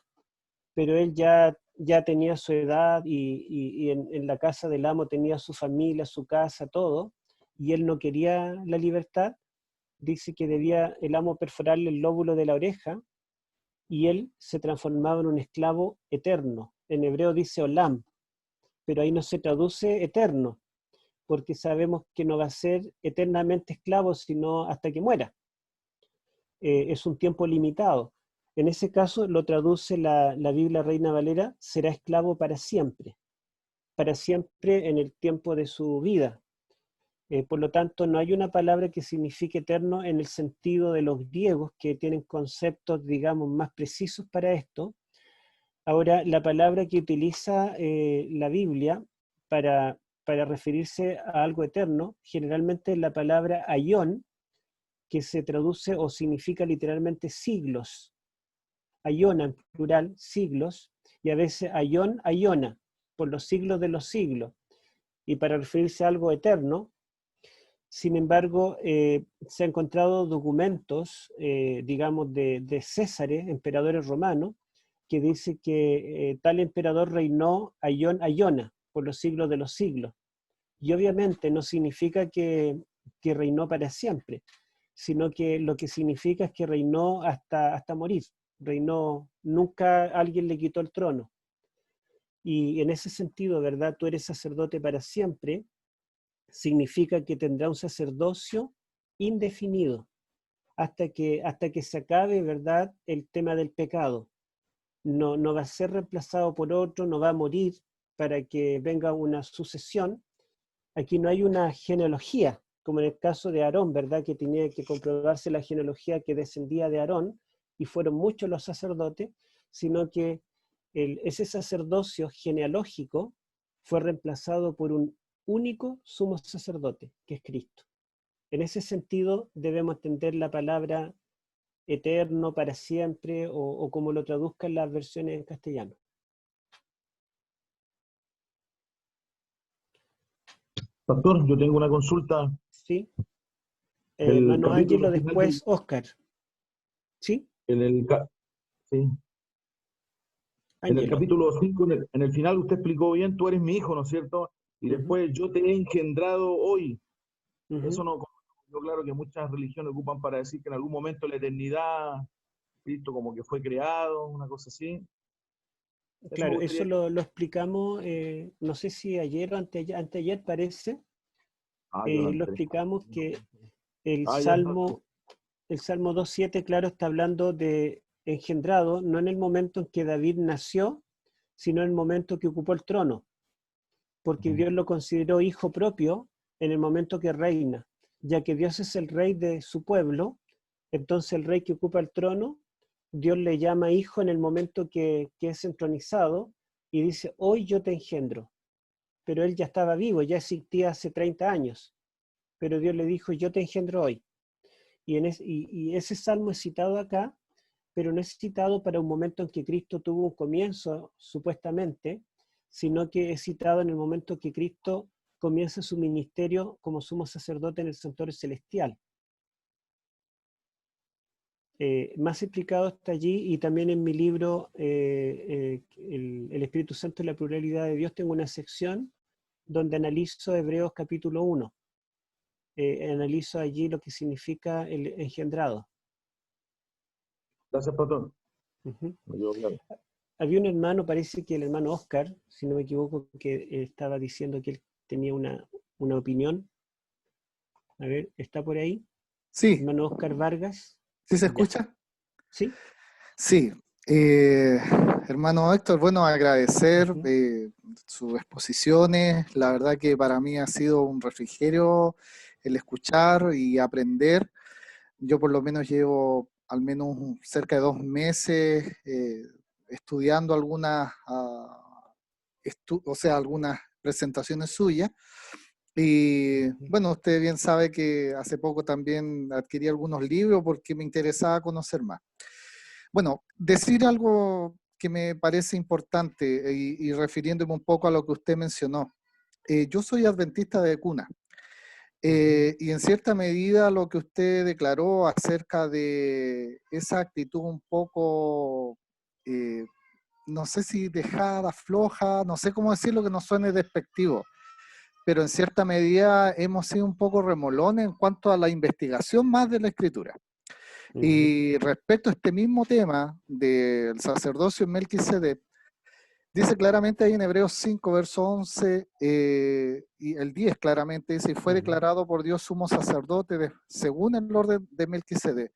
pero él ya tenía su edad y en la casa del amo tenía su familia, su casa, todo, y él no quería la libertad, dice que debía el amo perforarle el lóbulo de la oreja y él se transformaba en un esclavo eterno. En hebreo dice olam, pero ahí no se traduce eterno, porque sabemos que no va a ser eternamente esclavo, sino hasta que muera. Es un tiempo limitado. En ese caso lo traduce la Biblia Reina Valera, será esclavo para siempre en el tiempo de su vida. Por lo tanto, no hay una palabra que signifique eterno en el sentido de los griegos, que tienen conceptos, digamos, más precisos para esto. Ahora, la palabra que utiliza la Biblia para referirse a algo eterno, generalmente es la palabra aión, que se traduce o significa literalmente siglos. Aiona en plural, siglos, y a veces aión, aiona, por los siglos de los siglos. Y para referirse a algo eterno, sin embargo, se han encontrado documentos, digamos, de Césares, emperadores romanos, que dice que tal emperador reinó aión, aiona, por los siglos de los siglos. Y obviamente no significa que reinó para siempre, sino que lo que significa es que reinó hasta morir. Reinó, nunca alguien le quitó el trono. Y en ese sentido, ¿verdad? Tú eres sacerdote para siempre, significa que tendrá un sacerdocio indefinido hasta que se acabe, ¿verdad?, el tema del pecado. No va a ser reemplazado por otro, no va a morir para que venga una sucesión. Aquí no hay una genealogía, como en el caso de Aarón, ¿verdad?, que tenía que comprobarse la genealogía que descendía de Aarón, y fueron muchos los sacerdotes, sino que ese sacerdocio genealógico fue reemplazado por un único sumo sacerdote, que es Cristo. En ese sentido debemos entender la palabra eterno, para siempre, o como lo traduzcan las versiones en castellano. Pastor, yo tengo una consulta. Sí. El Hermano capítulo Ángelo, final después Oscar. ¿Sí? sí. En el Ángelo. capítulo 5, en el final usted explicó bien, tú eres mi hijo, ¿no es cierto? Y después yo te he engendrado hoy. Eso no, claro que muchas religiones ocupan para decir que en algún momento la eternidad, Cristo como que fue creado, una cosa así. Claro, eso lo explicamos, no sé si ayer o anteayer parece, lo explicamos que el Salmo 2.7, claro, está hablando de engendrado, no en el momento en que David nació, sino en el momento que ocupó el trono, porque Ujú. Dios lo consideró hijo propio en el momento que reina, ya que Dios es el rey de su pueblo. Entonces el rey que ocupa el trono, Dios le llama hijo en el momento que es entronizado y dice, hoy yo te engendro. Pero él ya estaba vivo, ya existía hace 30 años, pero Dios le dijo, yo te engendro hoy. Y ese salmo es citado acá, pero no es citado para un momento en que Cristo tuvo un comienzo, supuestamente, sino que es citado en el momento que Cristo comienza su ministerio como sumo sacerdote en el santuario celestial. Más explicado está allí, y también en mi libro el Espíritu Santo y la pluralidad de Dios tengo una sección donde analizo Hebreos capítulo 1. Analizo allí lo que significa el engendrado. Gracias, pastor. Ujú. Me quedó claro. Había un hermano, parece que el hermano Oscar, si no me equivoco, que estaba diciendo que él tenía una opinión. A ver, ¿está por ahí? Sí, Hermano Oscar Vargas. ¿sí se Ya. escucha? ¿Sí? Sí. Hermano Héctor, bueno, agradecer Ujú. sus exposiciones. La verdad que para mí ha sido un refrigerio el escuchar y aprender. Yo por lo menos llevo al menos cerca de 2 meses estudiando algunas presentaciones suyas. Y Ujú. bueno, usted bien sabe que hace poco también adquirí algunos libros porque me interesaba conocer más. Bueno, decir algo que me parece importante y refiriéndome un poco a lo que usted mencionó. Yo soy adventista de cuna. Y en cierta medida lo que usted declaró acerca de esa actitud un poco, no sé si dejada, floja, no sé cómo decirlo que no suene despectivo, pero en cierta medida hemos sido un poco remolones en cuanto a la investigación más de la Escritura. Ujú. Y respecto a este mismo tema del sacerdocio en Melquisedec, dice claramente ahí en Hebreos 5, verso 11, y el 10 claramente dice, y fue Ujú. declarado por Dios sumo sacerdote según el orden de Melquisedec.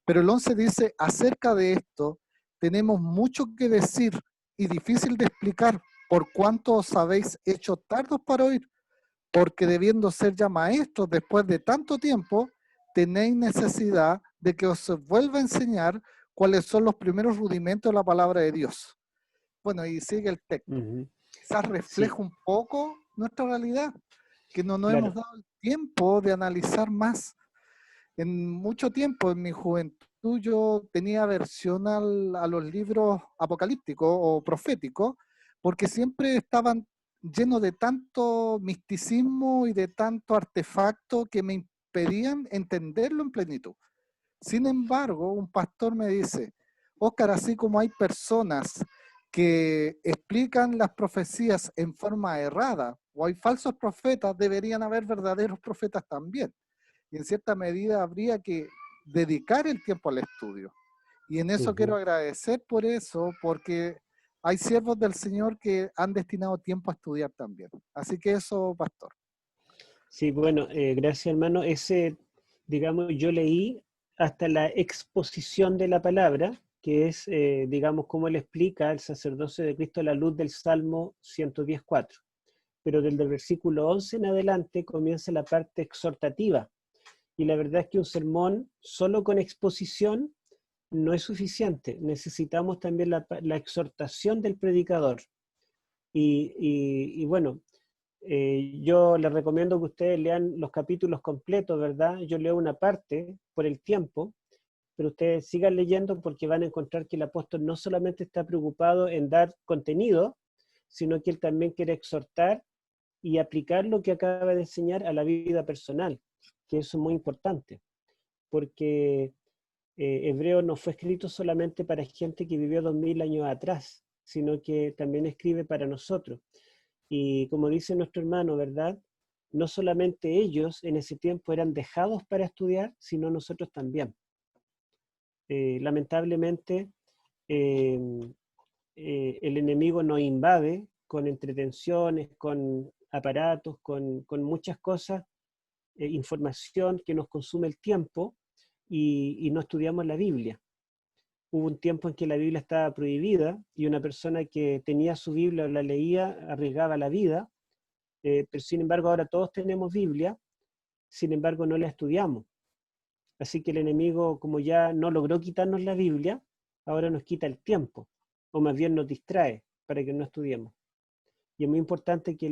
Pero el 11 dice, acerca de esto tenemos mucho que decir y difícil de explicar, por cuanto os habéis hecho tardos para oír, porque debiendo ser ya maestros después de tanto tiempo, tenéis necesidad de que os vuelva a enseñar cuáles son los primeros rudimentos de la palabra de Dios. Bueno, y sigue el texto. Ujú. Quizás Sí, refleja un poco nuestra realidad, que no nos hemos claro. dado el tiempo de analizar más. En mucho tiempo, en mi juventud, yo tenía aversión a los libros apocalípticos o proféticos, porque siempre estaban llenos de tanto misticismo y de tanto artefacto que me impedían entenderlo en plenitud. Sin embargo, un pastor me dice, Óscar, así como hay personas que explican las profecías en forma errada, o hay falsos profetas, deberían haber verdaderos profetas también. Y en cierta medida habría que dedicar el tiempo al estudio. Y en eso quiero Ujú. agradecer por eso, porque hay siervos del Señor que han destinado tiempo a estudiar también. Así que eso, pastor. Sí, bueno, gracias hermano. Digamos, yo leí hasta la exposición de la palabra, que es, digamos, cómo él explica el sacerdocio de Cristo a la luz del Salmo 110:4. Pero desde el versículo 11 en adelante comienza la parte exhortativa. Y la verdad es que un sermón solo con exposición no es suficiente. Necesitamos también la exhortación del predicador. Y bueno, yo les recomiendo que ustedes lean los capítulos completos, ¿verdad? Yo leo una parte por el tiempo, pero ustedes sigan leyendo porque van a encontrar que el apóstol no solamente está preocupado en dar contenido, sino que él también quiere exhortar y aplicar lo que acaba de enseñar a la vida personal, que eso es muy importante, porque Hebreo no fue escrito solamente para gente que vivió 2000 años atrás, sino que también escribe para nosotros. Y como dice nuestro hermano, ¿verdad? No solamente ellos en ese tiempo eran dejados para estudiar, sino nosotros también. Lamentablemente, eh, el enemigo nos invade con entretenciones, con aparatos, con muchas cosas, información que nos consume el tiempo y no estudiamos la Biblia. hubo un tiempo en que la Biblia estaba prohibida y una persona que tenía su Biblia o la leía arriesgaba la vida, pero sin embargo ahora todos tenemos Biblia, sin embargo no la estudiamos. Así que el enemigo, como ya no logró quitarnos la Biblia, ahora nos quita el tiempo, o más bien nos distrae para que no estudiemos. Y es muy importante que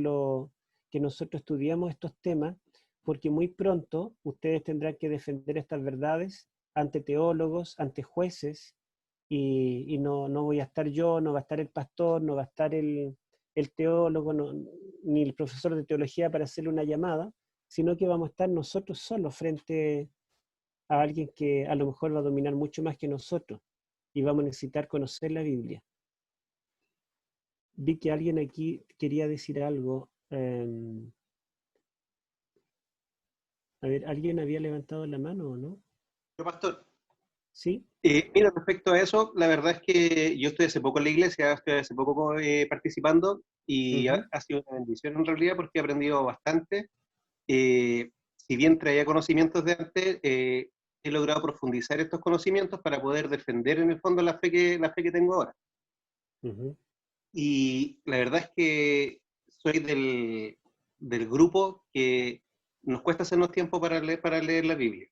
nosotros estudiemos estos temas, porque muy pronto ustedes tendrán que defender estas verdades ante teólogos, ante jueces, y no voy a estar yo, no va a estar el pastor, no va a estar el teólogo, ni el profesor de teología para hacerle una llamada, sino que vamos a estar nosotros solos frente a alguien que a lo mejor va a dominar mucho más que nosotros, y vamos a necesitar conocer la Biblia. Vi que alguien aquí quería decir algo. A ver, ¿alguien había levantado la mano o no? Yo, pastor. ¿Sí? Mira, respecto a eso, la verdad es que yo estoy hace poco en la iglesia, estoy hace poco participando, y ha sido una bendición en realidad porque he aprendido bastante. Si bien traía conocimientos de antes, he logrado profundizar estos conocimientos para poder defender en el fondo la fe que tengo ahora. Y la verdad es que soy del grupo que nos cuesta hacernos tiempo para leer la Biblia.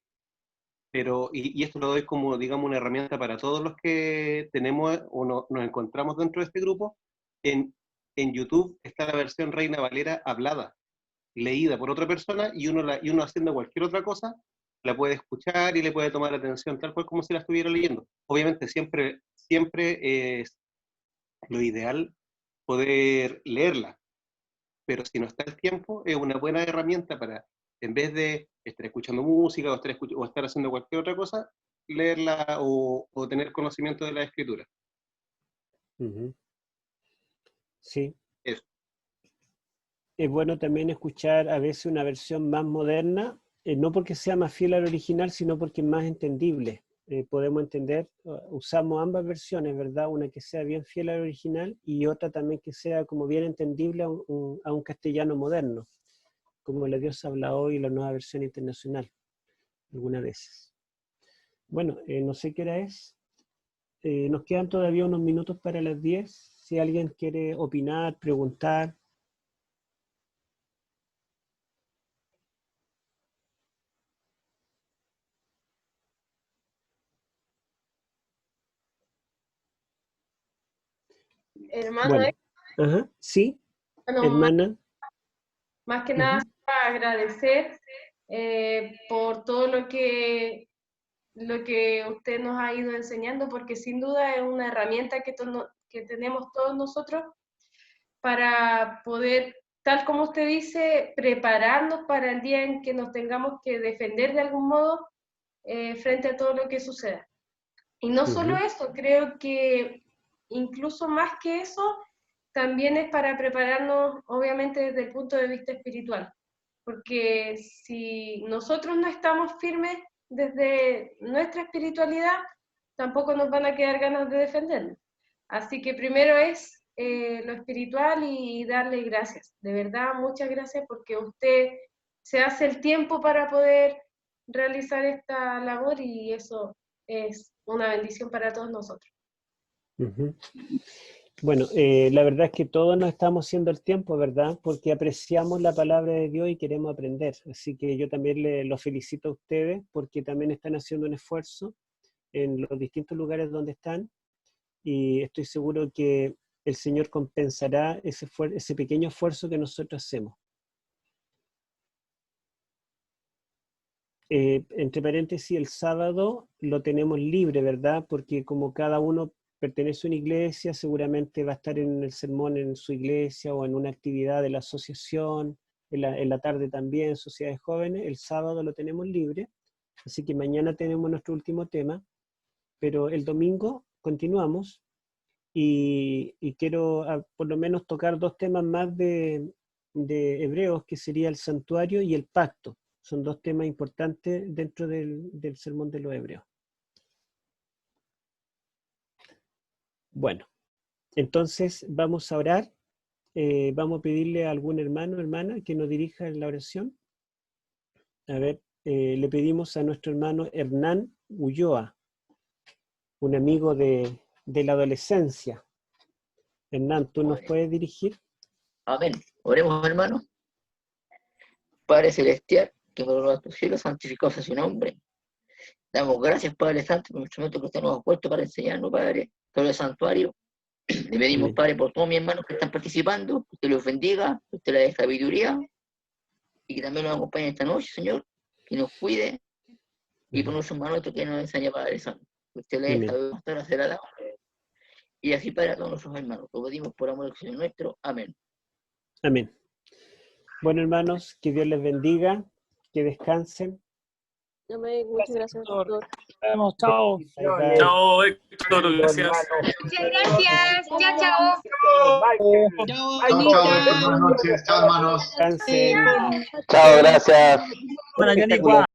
Pero, y esto lo doy como, digamos, una herramienta para todos los que tenemos o nos encontramos dentro de este grupo. En YouTube está la versión Reina Valera hablada, leída por otra persona, y uno haciendo cualquier otra cosa, la puede escuchar y le puede tomar atención tal cual como si la estuviera leyendo. Obviamente siempre es lo ideal poder leerla, pero si no está el tiempo, es una buena herramienta para, en vez de estar escuchando música o estar haciendo cualquier otra cosa, leerla o tener conocimiento de la escritura. Sí. Eso. Es bueno también escuchar a veces una versión más moderna, no porque sea más fiel al original, sino porque es más entendible. Podemos entender, usamos ambas versiones, ¿verdad? Una que sea bien fiel al original y otra también que sea como bien entendible a un castellano moderno, como la Dios habla hoy, la nueva versión internacional, algunas veces. Bueno, no sé qué hora es. Nos quedan todavía unos minutos para las 10. Si alguien quiere opinar, preguntar. Hermano, Bueno, ajá, sí, bueno, hermana. más que nada para agradecer por todo lo que usted nos ha ido enseñando, porque sin duda es una herramienta que tenemos todos nosotros para poder, tal como usted dice, prepararnos para el día en que nos tengamos que defender de algún modo frente a todo lo que suceda. Y no solo eso, creo que incluso más que eso, también es para prepararnos, obviamente, desde el punto de vista espiritual. Porque si nosotros no estamos firmes desde nuestra espiritualidad, tampoco nos van a quedar ganas de defendernos. Así que primero es lo espiritual y darle gracias. De verdad, muchas gracias porque usted se hace el tiempo para poder realizar esta labor y eso es una bendición para todos nosotros. Bueno, la verdad es que todos nos estamos haciendo el tiempo, ¿verdad? Porque apreciamos la palabra de Dios y queremos aprender. Así que yo también los felicito a ustedes porque también están haciendo un esfuerzo en los distintos lugares donde están y estoy seguro que el Señor compensará ese pequeño esfuerzo que nosotros hacemos. Entre paréntesis, el sábado lo tenemos libre, ¿verdad? Porque como cada uno pertenece a una iglesia, seguramente va a estar en el sermón en su iglesia o en una actividad de la asociación, en la tarde también, sociedades jóvenes. El sábado lo tenemos libre, así que mañana tenemos nuestro último tema, pero el domingo continuamos y quiero por lo menos tocar dos temas más de Hebreos, que sería el santuario y el pacto. Son dos temas importantes dentro del sermón de los Hebreos. Bueno, entonces vamos a orar. Vamos a pedirle a algún hermano o hermana que nos dirija en la oración. A ver, le pedimos a nuestro hermano Hernán Ulloa. un amigo de la adolescencia. Hernán, ¿tú nos puedes dirigir? Amén. Oremos, hermano. Padre Celestial, que por nuestros cielos santificado sea su nombre. Damos gracias, Padre Santo, por el instrumento que usted nos ha puesto para enseñarnos, Padre, todo el santuario. Le pedimos, Padre, por todos mis hermanos que están participando, que usted los bendiga, que usted les dé sabiduría y que también nos acompañe esta noche, Señor, que nos cuide y por nuestros hermanos que nos enseñe, Padre Santo. Que usted les dé sabiduría para hacer a la y así, Padre, a todos nuestros hermanos. Lo pedimos por amor al Señor nuestro. Amén. Amén. Bueno, hermanos, que Dios les bendiga, que descansen. Amén. Muchas gracias, doctor. Nos vemos, chao. Bye, bye. Chao, Héctor, gracias. Muchas gracias. Chao, chao. Chao, buenas noches. Chao, hermanos. Descansen. Chao, gracias. Bueno, Yanicua.